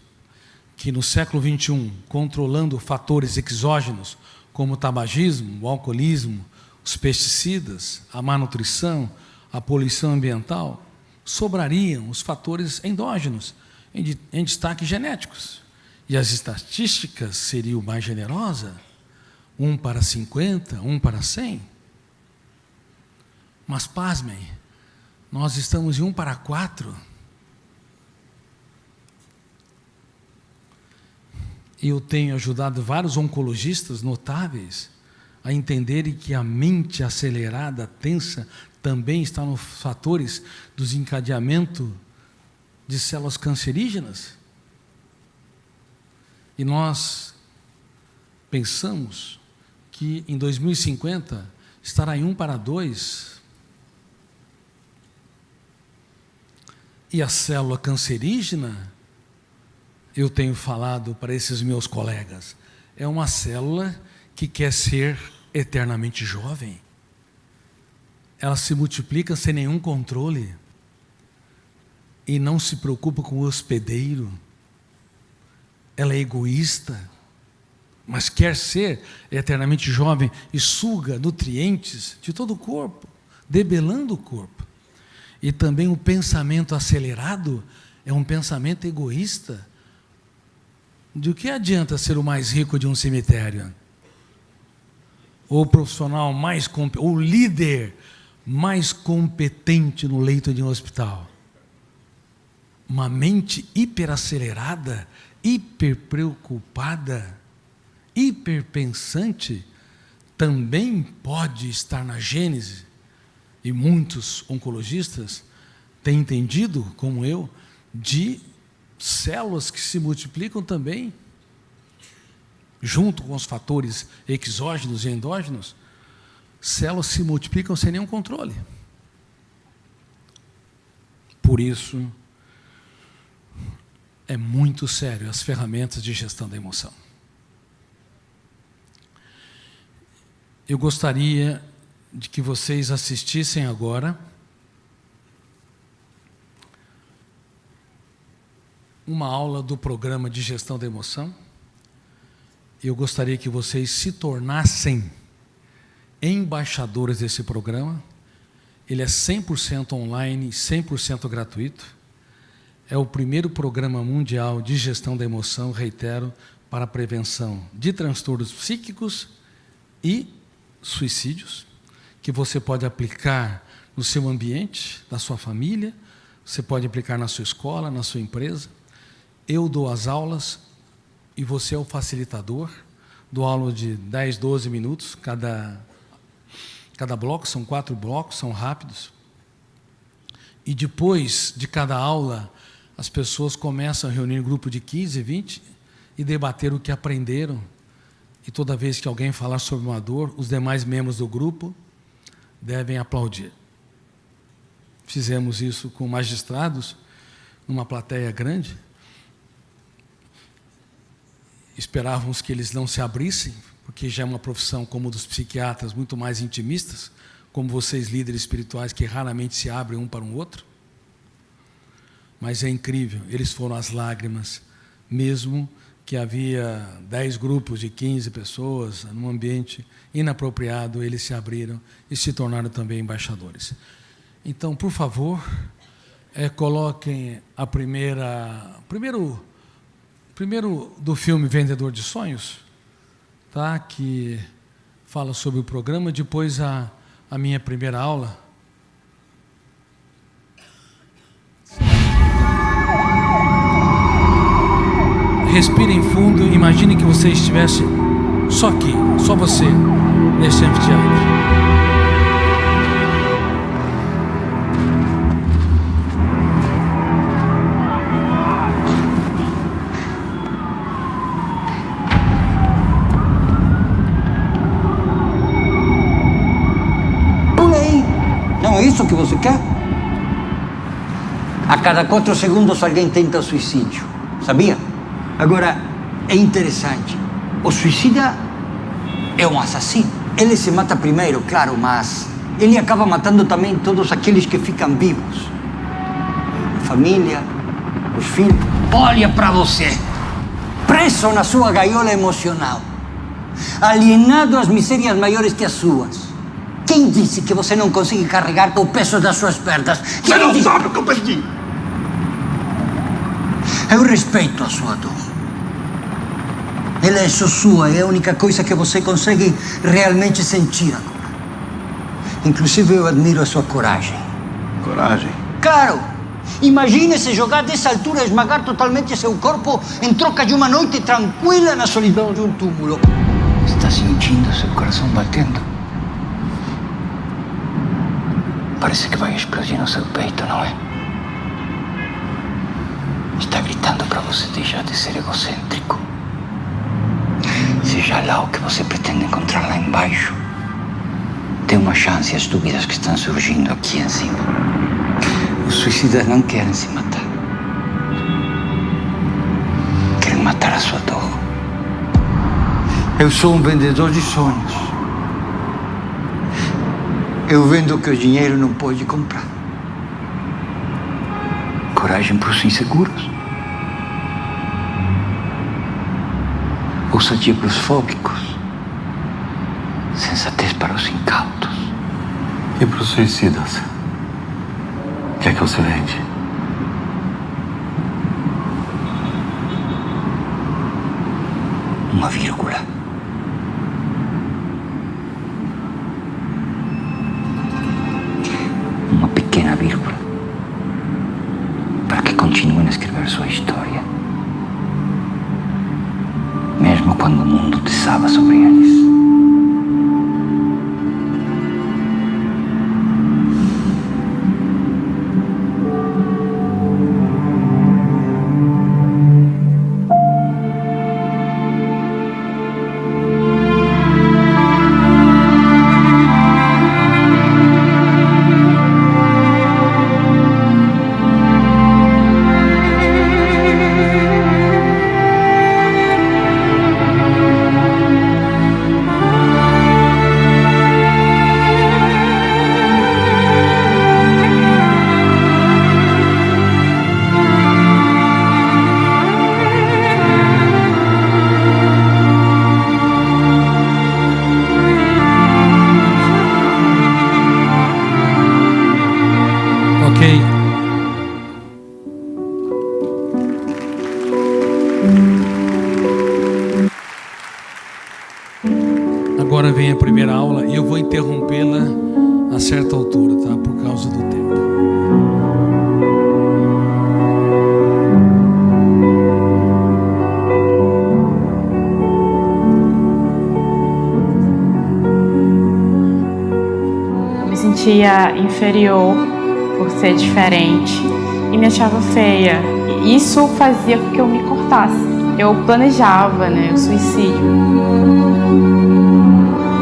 que no século XXI, controlando fatores exógenos, como o tabagismo, o alcoolismo, os pesticidas, a má nutrição, a poluição ambiental, sobrariam os fatores endógenos, em destaque genéticos. E as estatísticas seriam mais generosas, 1 para 50, 1 para 100. Mas, pasmem, nós estamos em 1 para 4. E eu tenho ajudado vários oncologistas notáveis a entenderem que a mente acelerada, tensa, também está nos fatores do desencadeamento de células cancerígenas. E nós pensamos que em 2050 estará em 1 para 2. E a célula cancerígena, eu tenho falado para esses meus colegas, é uma célula que quer ser eternamente jovem. Ela se multiplica sem nenhum controle e não se preocupa com o hospedeiro. Ela é egoísta, mas quer ser eternamente jovem e suga nutrientes de todo o corpo, debelando o corpo. E também o pensamento acelerado é um pensamento egoísta. De que adianta ser o mais rico de um cemitério? Ou o profissional mais ou o líder mais competente no leito de um hospital? Uma mente hiperacelerada, hiperpreocupada, hiperpensante, também pode estar na gênese, e muitos oncologistas têm entendido, como eu, de células que se multiplicam também, junto com os fatores exógenos e endógenos, células se multiplicam sem nenhum controle. Por isso, é muito sério as ferramentas de gestão da emoção. Eu gostaria de que vocês assistissem agora uma aula do programa de gestão da emoção. Eu gostaria que vocês se tornassem embaixadores desse programa. Ele é 100% online, 100% gratuito. É o primeiro programa mundial de gestão da emoção, reitero, para a prevenção de transtornos psíquicos e suicídios, que você pode aplicar no seu ambiente, na sua família, você pode aplicar na sua escola, na sua empresa. Eu dou as aulas e você é o facilitador. Dou aula de 10, 12 minutos, cada bloco, são 4 blocos, são rápidos. E depois de cada aula, as pessoas começam a reunir um grupo de 15, 20 e debater o que aprenderam. E toda vez que alguém falar sobre uma dor, os demais membros do grupo devem aplaudir. Fizemos isso com magistrados, numa plateia grande. Esperávamos que eles não se abrissem, porque já é uma profissão como dos psiquiatras, muito mais intimistas, como vocês, líderes espirituais, que raramente se abrem um para o outro. Mas é incrível, eles foram às lágrimas, mesmo que havia 10 grupos de 15 pessoas, num ambiente inapropriado, eles se abriram e se tornaram também embaixadores. Então, por favor, coloquem a primeiro do filme Vendedor de Sonhos, tá? Que fala sobre o programa, depois a minha primeira aula. Respirem fundo e imagine que você estivesse só aqui, só você, nesse anfiteatro. Olha aí, não é isso que você quer? A cada 4 segundos alguém tenta suicídio, sabia? Agora, é interessante, o suicida é um assassino. Ele se mata primeiro, claro, mas ele acaba matando também todos aqueles que ficam vivos. A família, os filhos. Olha para você, preso na sua gaiola emocional, alienado às misérias maiores que as suas. Quem disse que você não consegue carregar o peso das suas perdas? Você não sabe o que eu perdi. Eu respeito a sua dor. Ela é só sua, é a única coisa que você consegue realmente sentir agora. Inclusive, eu admiro a sua coragem. Coragem? Claro! Imagine se jogar dessa altura, esmagar totalmente seu corpo em troca de uma noite tranquila na solidão de um túmulo. Está sentindo seu coração batendo? Parece que vai explodir no seu peito, não é? Está gritando para você deixar de ser egocêntrico. Seja lá o que você pretende encontrar lá embaixo, tem uma chance às dúvidas que estão surgindo aqui em cima. Os suicidas não querem se matar. Querem matar a sua dor. Eu sou um vendedor de sonhos. Eu vendo o que o dinheiro não pode comprar. Coragem para os inseguros. Ousadia para os fóbicos. Sensatez para os incautos. E para os suicidas? O que é que você vende? Uma vírgula. Uma pequena vírgula. Para que continuem a escrever sua história. Mesmo quando o mundo desaba sobre eles. Agora vem a primeira aula e eu vou interrompê-la a certa altura, tá? Por causa do tempo. Eu me sentia inferior por ser diferente e me achava feia. E isso fazia com que eu me cortasse. Eu planejava, o suicídio.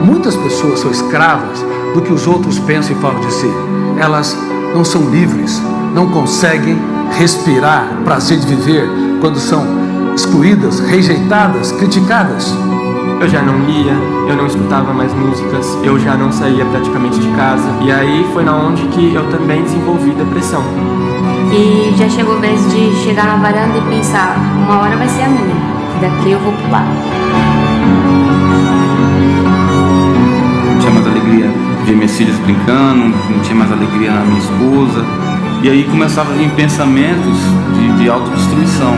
Muitas pessoas são escravas do que os outros pensam e falam de si. Elas não são livres, não conseguem respirar prazer de viver quando são excluídas, rejeitadas, criticadas. Eu já não lia, eu não escutava mais músicas, eu já não saía praticamente de casa. E aí foi na onde que eu também desenvolvi depressão. E já chegou a vez de chegar na varanda e pensar, uma hora vai ser a minha, daqui eu vou pular. Não tinha mais alegria ver minhas filhas brincando, não tinha mais alegria na minha esposa. E aí começava a vir pensamentos de autodestruição.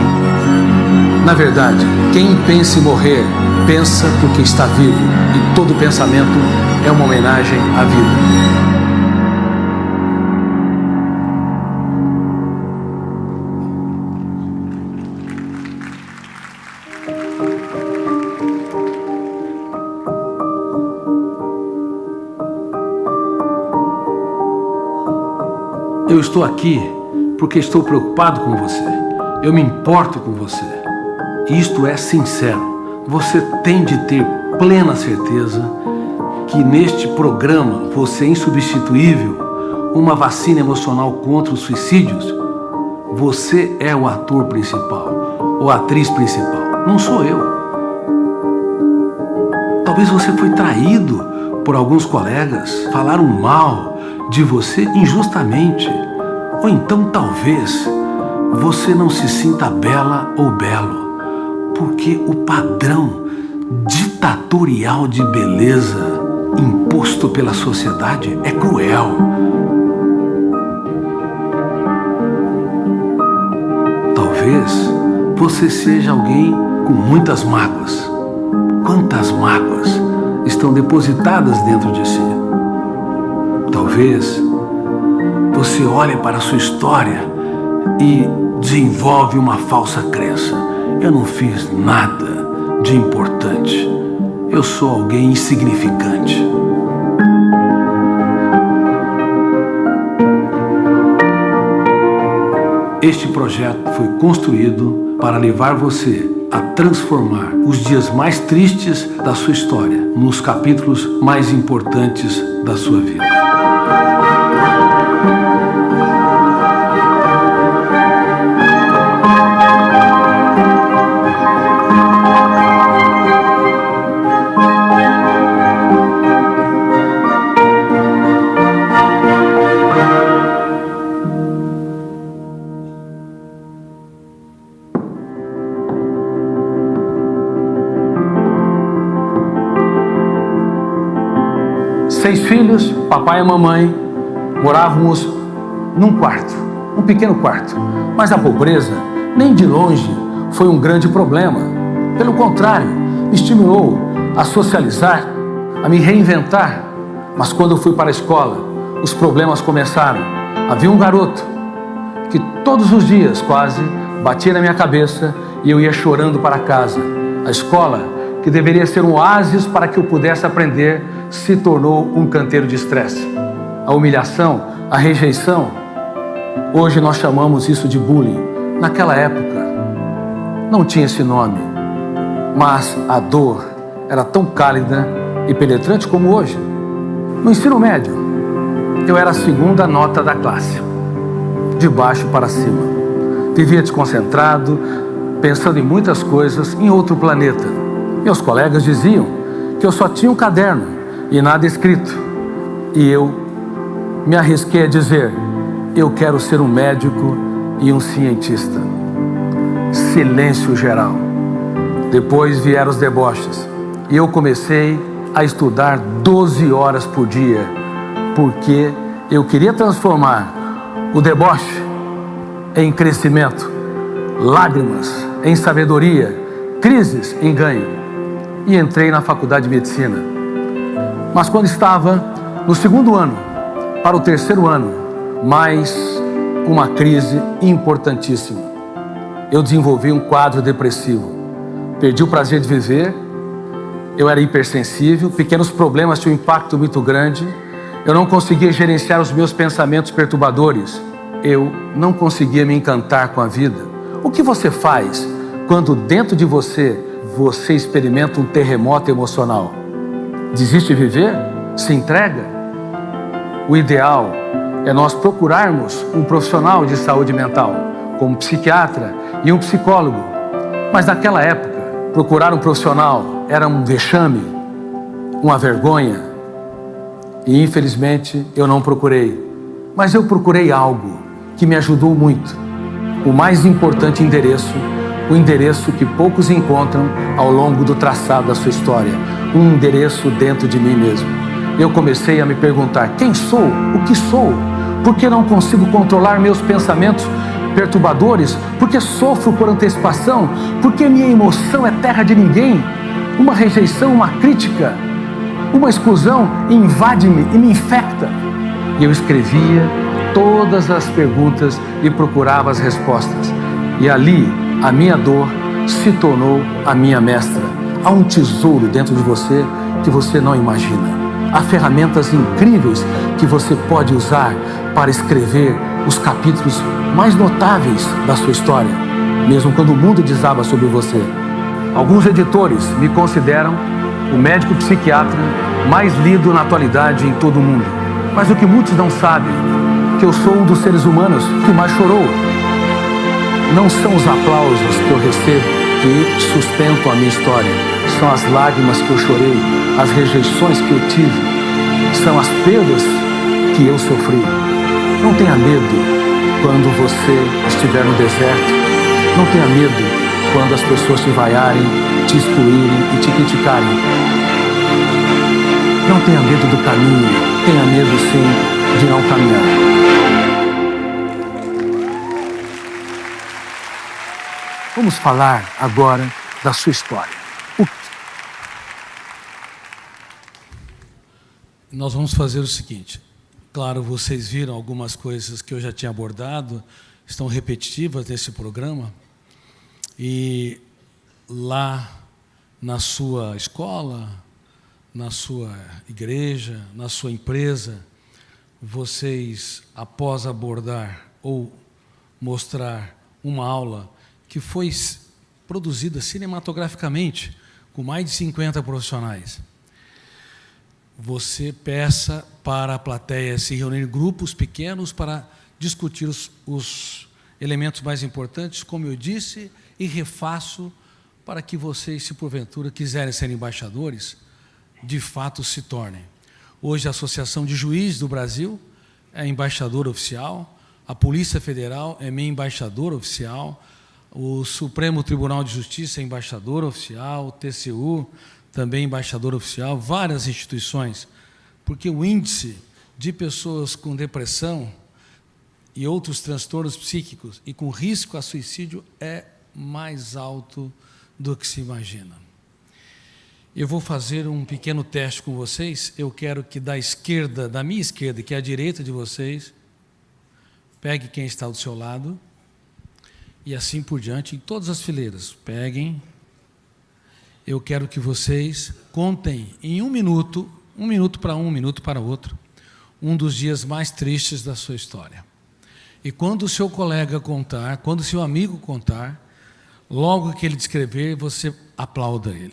Na verdade, quem pensa em morrer, pensa porque está vivo. E todo pensamento é uma homenagem à vida. Eu estou aqui porque estou preocupado com você. Eu me importo com você. Isto é sincero. Você tem de ter plena certeza que neste programa você é insubstituível, uma vacina emocional contra os suicídios. Você é o ator principal, ou a atriz principal. Não sou eu. Talvez você foi traído por alguns colegas, falaram mal de você injustamente. Ou então talvez você não se sinta bela ou belo, porque o padrão ditatorial de beleza imposto pela sociedade é cruel. Talvez você seja alguém com muitas mágoas. Quantas mágoas estão depositadas dentro de si? Talvez você olhe para a sua história e desenvolve uma falsa crença. Eu não fiz nada de importante. Eu sou alguém insignificante. Este projeto foi construído para levar você a transformar os dias mais tristes da sua história nos capítulos mais importantes da sua vida. Seis filhos, papai e mamãe, morávamos num quarto, um pequeno quarto. Mas a pobreza, nem de longe, foi um grande problema. Pelo contrário, me estimulou a socializar, a me reinventar. Mas quando eu fui para a escola, os problemas começaram. Havia um garoto que todos os dias quase batia na minha cabeça e eu ia chorando para casa. A escola, que deveria ser um oásis para que eu pudesse aprender, se tornou um canteiro de estresse. A humilhação, a rejeição, hoje nós chamamos isso de bullying. Naquela época, não tinha esse nome, mas a dor era tão cálida e penetrante como hoje. No ensino médio, eu era a segunda nota da classe, de baixo para cima. Vivia desconcentrado, pensando em muitas coisas em outro planeta. Meus colegas diziam que eu só tinha um caderno e nada escrito. E eu me arrisquei a dizer, eu quero ser um médico e um cientista. Silêncio geral. Depois vieram os deboches. E eu comecei a estudar 12 horas por dia, porque eu queria transformar o deboche em crescimento, lágrimas em sabedoria, crises em ganho. E entrei na faculdade de medicina. Mas quando estava no segundo ano, para o terceiro ano, mais uma crise importantíssima. Eu desenvolvi um quadro depressivo. Perdi o prazer de viver, eu era hipersensível, pequenos problemas tinham um impacto muito grande, eu não conseguia gerenciar os meus pensamentos perturbadores, eu não conseguia me encantar com a vida. O que você faz quando dentro de você experimenta um terremoto emocional? Desiste de viver? Se entrega? o ideal é nós procurarmos um profissional de saúde mental, como um psiquiatra e um psicólogo. Mas naquela época, procurar um profissional era um vexame, uma vergonha. E infelizmente eu não procurei. Mas eu procurei algo que me ajudou muito. O mais importante endereço, o endereço que poucos encontram ao longo do traçado da sua história. Um endereço dentro de mim mesmo. Eu comecei a me perguntar: quem sou? O que sou? Por que não consigo controlar meus pensamentos perturbadores? Por que sofro por antecipação? Por que minha emoção é terra de ninguém? Uma rejeição, uma crítica, uma exclusão invade-me e me infecta. E eu escrevia todas as perguntas e procurava as respostas. E ali, a minha dor se tornou a minha mestra. Há um tesouro dentro de você que você não imagina. Há ferramentas incríveis que você pode usar para escrever os capítulos mais notáveis da sua história, mesmo quando o mundo desaba sobre você. Alguns editores me consideram o médico psiquiatra mais lido na atualidade em todo o mundo. Mas o que muitos não sabem, que eu sou um dos seres humanos que mais chorou. Não são os aplausos que eu recebo que sustentam a minha história. São as lágrimas que eu chorei, as rejeições que eu tive, são as perdas que eu sofri. Não tenha medo quando você estiver no deserto. Não tenha medo quando as pessoas te vaiarem, te excluírem e te criticarem. Não tenha medo do caminho, tenha medo sim de não caminhar. Vamos falar agora da sua história. Nós vamos fazer o seguinte. Claro, vocês viram algumas coisas que eu já tinha abordado, estão repetitivas nesse programa. E lá na sua escola, na sua igreja, na sua empresa, vocês, após abordar ou mostrar uma aula que foi produzida cinematograficamente, com mais de 50 profissionais, você peça para a plateia se reunir em grupos pequenos para discutir os elementos mais importantes, como eu disse, e refaço para que vocês, se porventura quiserem ser embaixadores, de fato se tornem. Hoje a Associação de Juízes do Brasil é embaixadora oficial, a Polícia Federal é minha embaixadora oficial, o Supremo Tribunal de Justiça é embaixador oficial, o TCU também embaixador oficial, várias instituições, porque o índice de pessoas com depressão e outros transtornos psíquicos e com risco a suicídio é mais alto do que se imagina. Eu vou fazer um pequeno teste com vocês. Eu quero que da esquerda, da minha esquerda, que é a direita de vocês, pegue quem está do seu lado, e assim por diante, em todas as fileiras. Peguem. Eu quero que vocês contem em um minuto para um minuto para outro, um dos dias mais tristes da sua história. E quando o seu colega contar, quando o seu amigo contar, logo que ele descrever, você aplauda ele.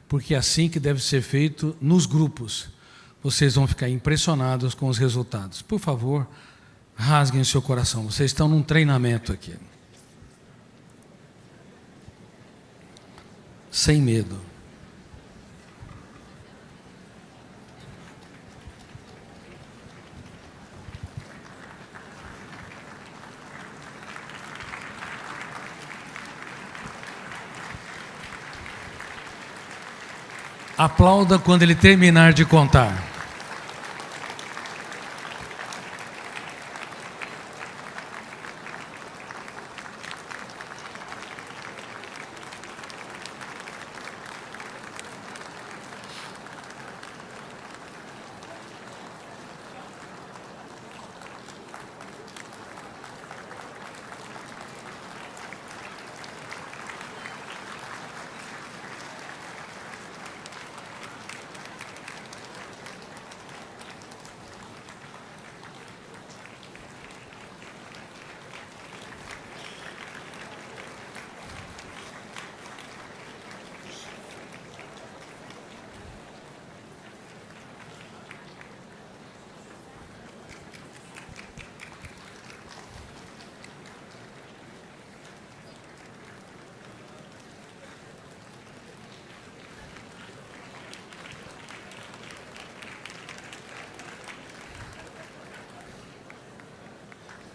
Porque é assim que deve ser feito nos grupos. Vocês vão ficar impressionados com os resultados. Por favor, rasguem o seu coração. Vocês estão num treinamento aqui. Sem medo. Aplauda quando ele terminar de contar.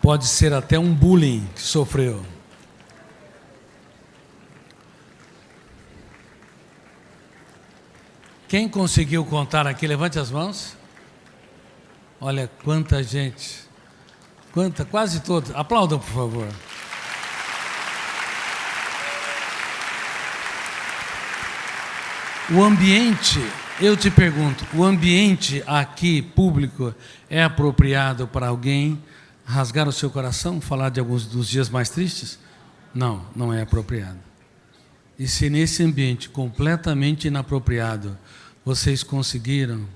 pode ser até um bullying que sofreu. Quem conseguiu contar aqui, levante as mãos. Olha quanta gente. Quase todos. Aplaudam, por favor. O ambiente, eu te pergunto, o ambiente aqui público é apropriado para alguém rasgar o seu coração, falar de alguns dos dias mais tristes? Não, não é apropriado. E se nesse ambiente completamente inapropriado vocês conseguiram,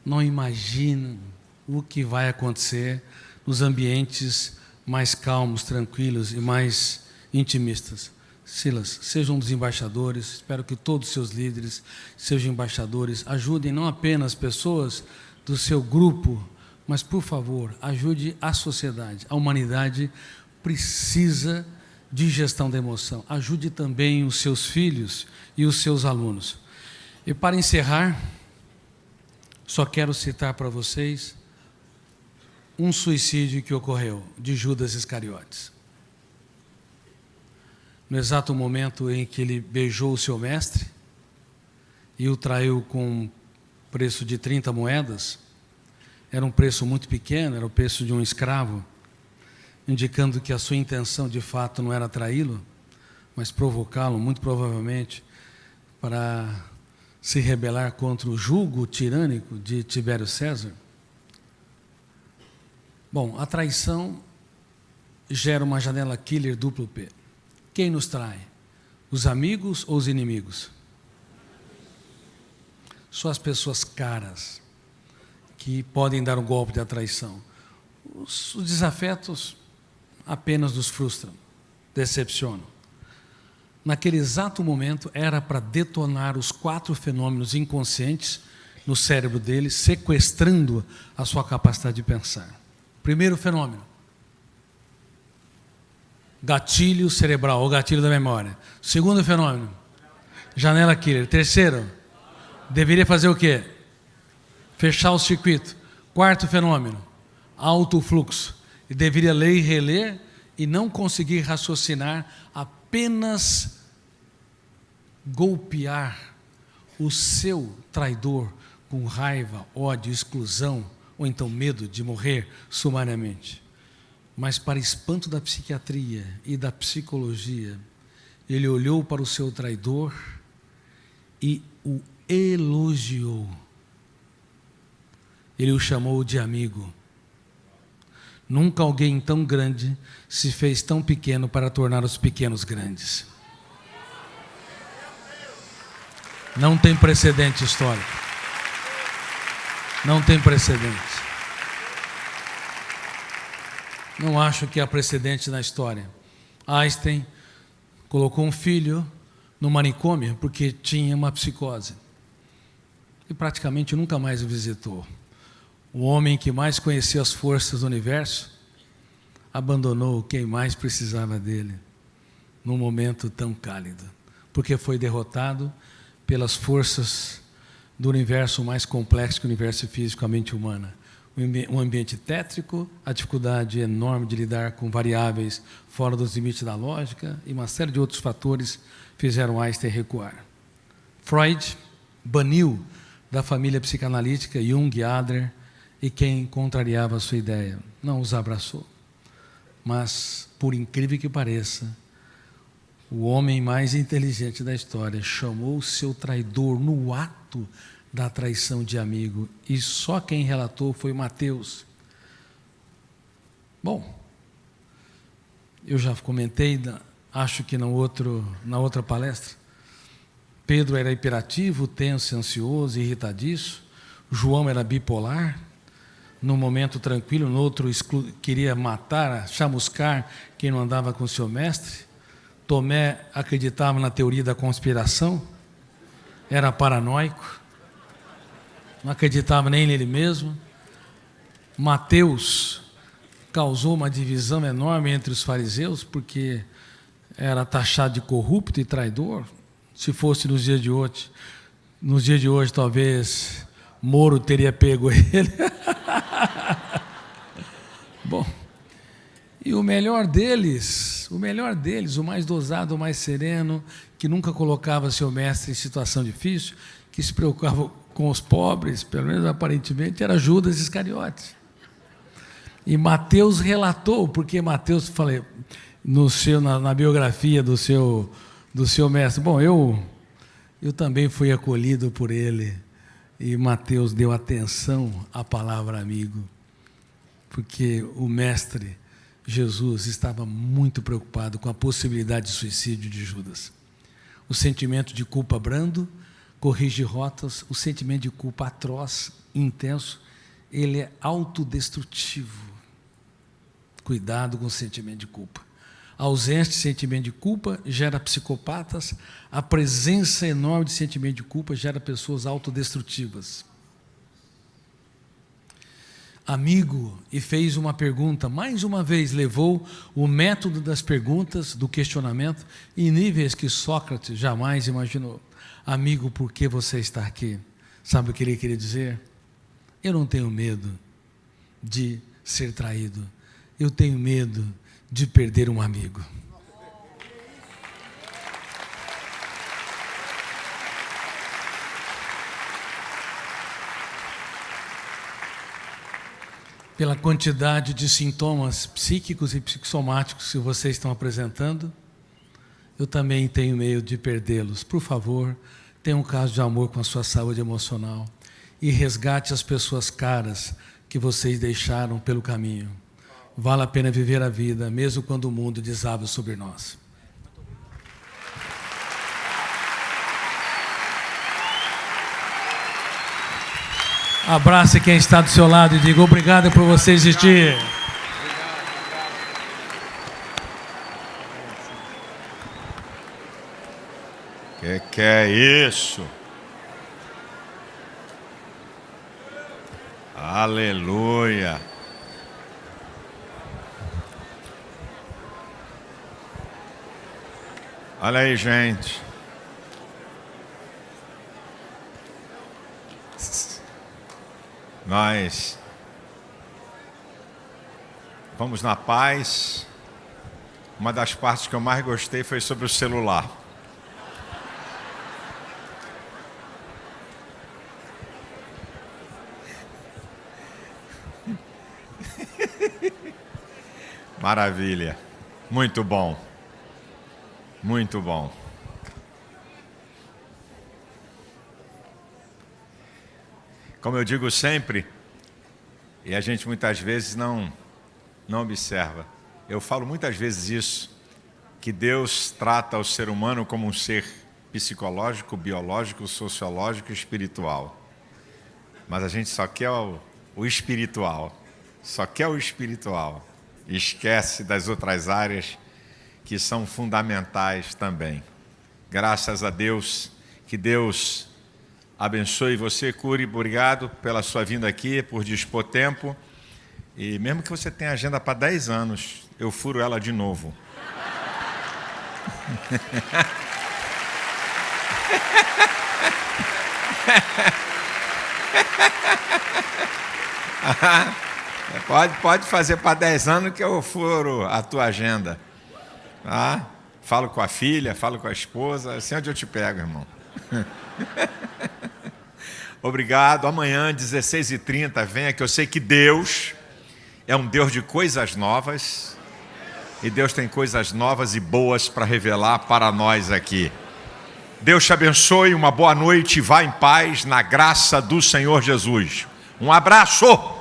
não imaginam o que vai acontecer nos ambientes mais calmos, tranquilos e mais intimistas. Silas, seja um dos embaixadores, espero que todos os seus líderes sejam embaixadores, ajudem não apenas pessoas do seu grupo, mas, por favor, ajude a sociedade. A humanidade precisa de gestão da emoção. Ajude também os seus filhos e os seus alunos. E para encerrar, só quero citar para vocês um suicídio que ocorreu, de Judas Iscariotes. No exato momento em que ele beijou o seu mestre e o traiu com preço de 30 moedas, era um preço muito pequeno, era o preço de um escravo, indicando que a sua intenção de fato não era traí-lo, mas provocá-lo, muito provavelmente, para se rebelar contra o jugo tirânico de Tibério César. Bom, a traição gera uma janela killer duplo P. Quem nos trai? Os amigos ou os inimigos? Só as pessoas caras que podem dar um golpe da traição. Os desafetos apenas nos frustram, decepcionam. Naquele exato momento era para detonar os 4 fenômenos inconscientes no cérebro dele, sequestrando a sua capacidade de pensar. Primeiro fenômeno: gatilho cerebral, ou gatilho da memória. Segundo fenômeno: janela killer. Terceiro: deveria fazer o quê? Fechar o circuito. Quarto fenômeno: alto fluxo. E deveria ler e reler e não conseguir raciocinar, apenas golpear o seu traidor com raiva, ódio, exclusão, ou então medo de morrer sumariamente. Mas, para espanto da psiquiatria e da psicologia, ele olhou para o seu traidor e o elogiou. Ele o chamou de amigo. Nunca alguém tão grande se fez tão pequeno para tornar os pequenos grandes. Não tem precedente histórico. Não tem precedente. Não acho que há precedente na história. Einstein colocou um filho no manicômio porque tinha uma psicose. E praticamente nunca mais o visitou. O homem que mais conhecia as forças do universo abandonou quem mais precisava dele num momento tão cálido, porque foi derrotado pelas forças do universo mais complexo que o universo físico, a mente humana. Um ambiente tétrico, a dificuldade enorme de lidar com variáveis fora dos limites da lógica e uma série de outros fatores fizeram Einstein recuar. Freud baniu da família psicanalítica Jung e Adler e quem contrariava a sua ideia. Não os abraçou. Mas, por incrível que pareça, o homem mais inteligente da história chamou o seu traidor no ato da traição de amigo, e só quem relatou foi Mateus. Bom, eu já comentei, acho que na outra palestra, Pedro era hiperativo, tenso, ansioso, irritadiço. João era bipolar. Num momento tranquilo, no outro queria matar, chamuscar quem não andava com o seu mestre. Tomé acreditava na teoria da conspiração, era paranoico, não acreditava nem nele mesmo. Mateus causou uma divisão enorme entre os fariseus, porque era taxado de corrupto e traidor. Se fosse nos dias de hoje, talvez Moro teria pego ele. Bom, E o melhor deles, o mais dosado, o mais sereno, que nunca colocava seu mestre em situação difícil, que se preocupava com os pobres, pelo menos aparentemente, era Judas Iscariote. E Mateus relatou, porque Mateus, falei, na biografia do seu mestre, bom, eu também fui acolhido por ele, e Mateus deu atenção à palavra amigo, porque o mestre Jesus estava muito preocupado com a possibilidade de suicídio de Judas. O sentimento de culpa brando corrige rotas, o sentimento de culpa atroz, intenso, ele é autodestrutivo. Cuidado com o sentimento de culpa. A ausência de sentimento de culpa gera psicopatas, a presença enorme de sentimento de culpa gera pessoas autodestrutivas. Amigo, e fez uma pergunta, mais uma vez levou o método das perguntas, do questionamento, em níveis que Sócrates jamais imaginou. Amigo, por que você está aqui? Sabe o que ele queria dizer? Eu não tenho medo de ser traído, eu tenho medo de perder um amigo. Pela quantidade de sintomas psíquicos e psicossomáticos que vocês estão apresentando, eu também tenho medo de perdê-los. Por favor, tenha um caso de amor com a sua saúde emocional e resgate as pessoas caras que vocês deixaram pelo caminho. Vale a pena viver a vida, mesmo quando o mundo desaba sobre nós. Abrace quem está do seu lado e diga obrigado por você existir. Que é isso? Aleluia. Olha aí, gente. Nós vamos na paz. Uma das partes que eu mais gostei foi sobre o celular. Maravilha. Muito bom. Muito bom. Como eu digo sempre, e a gente muitas vezes não observa, eu falo muitas vezes isso, que Deus trata o ser humano como um ser psicológico, biológico, sociológico e espiritual. Mas a gente só quer o espiritual, só quer o espiritual, e esquece das outras áreas que são fundamentais também. Graças a Deus, que Deus abençoe você, Curi, obrigado pela sua vinda aqui, por dispor tempo. E mesmo que você tenha agenda para 10 anos, eu furo ela de novo. Pode fazer para 10 anos que eu furo a tua agenda. Tá? Falo com a filha, falo com a esposa, assim é onde eu te pego, irmão. Obrigado. Amanhã, 16h30, venha, que eu sei que Deus é um Deus de coisas novas. E Deus tem coisas novas e boas para revelar para nós aqui. Deus te abençoe, uma boa noite, vá em paz, na graça do Senhor Jesus. Um abraço!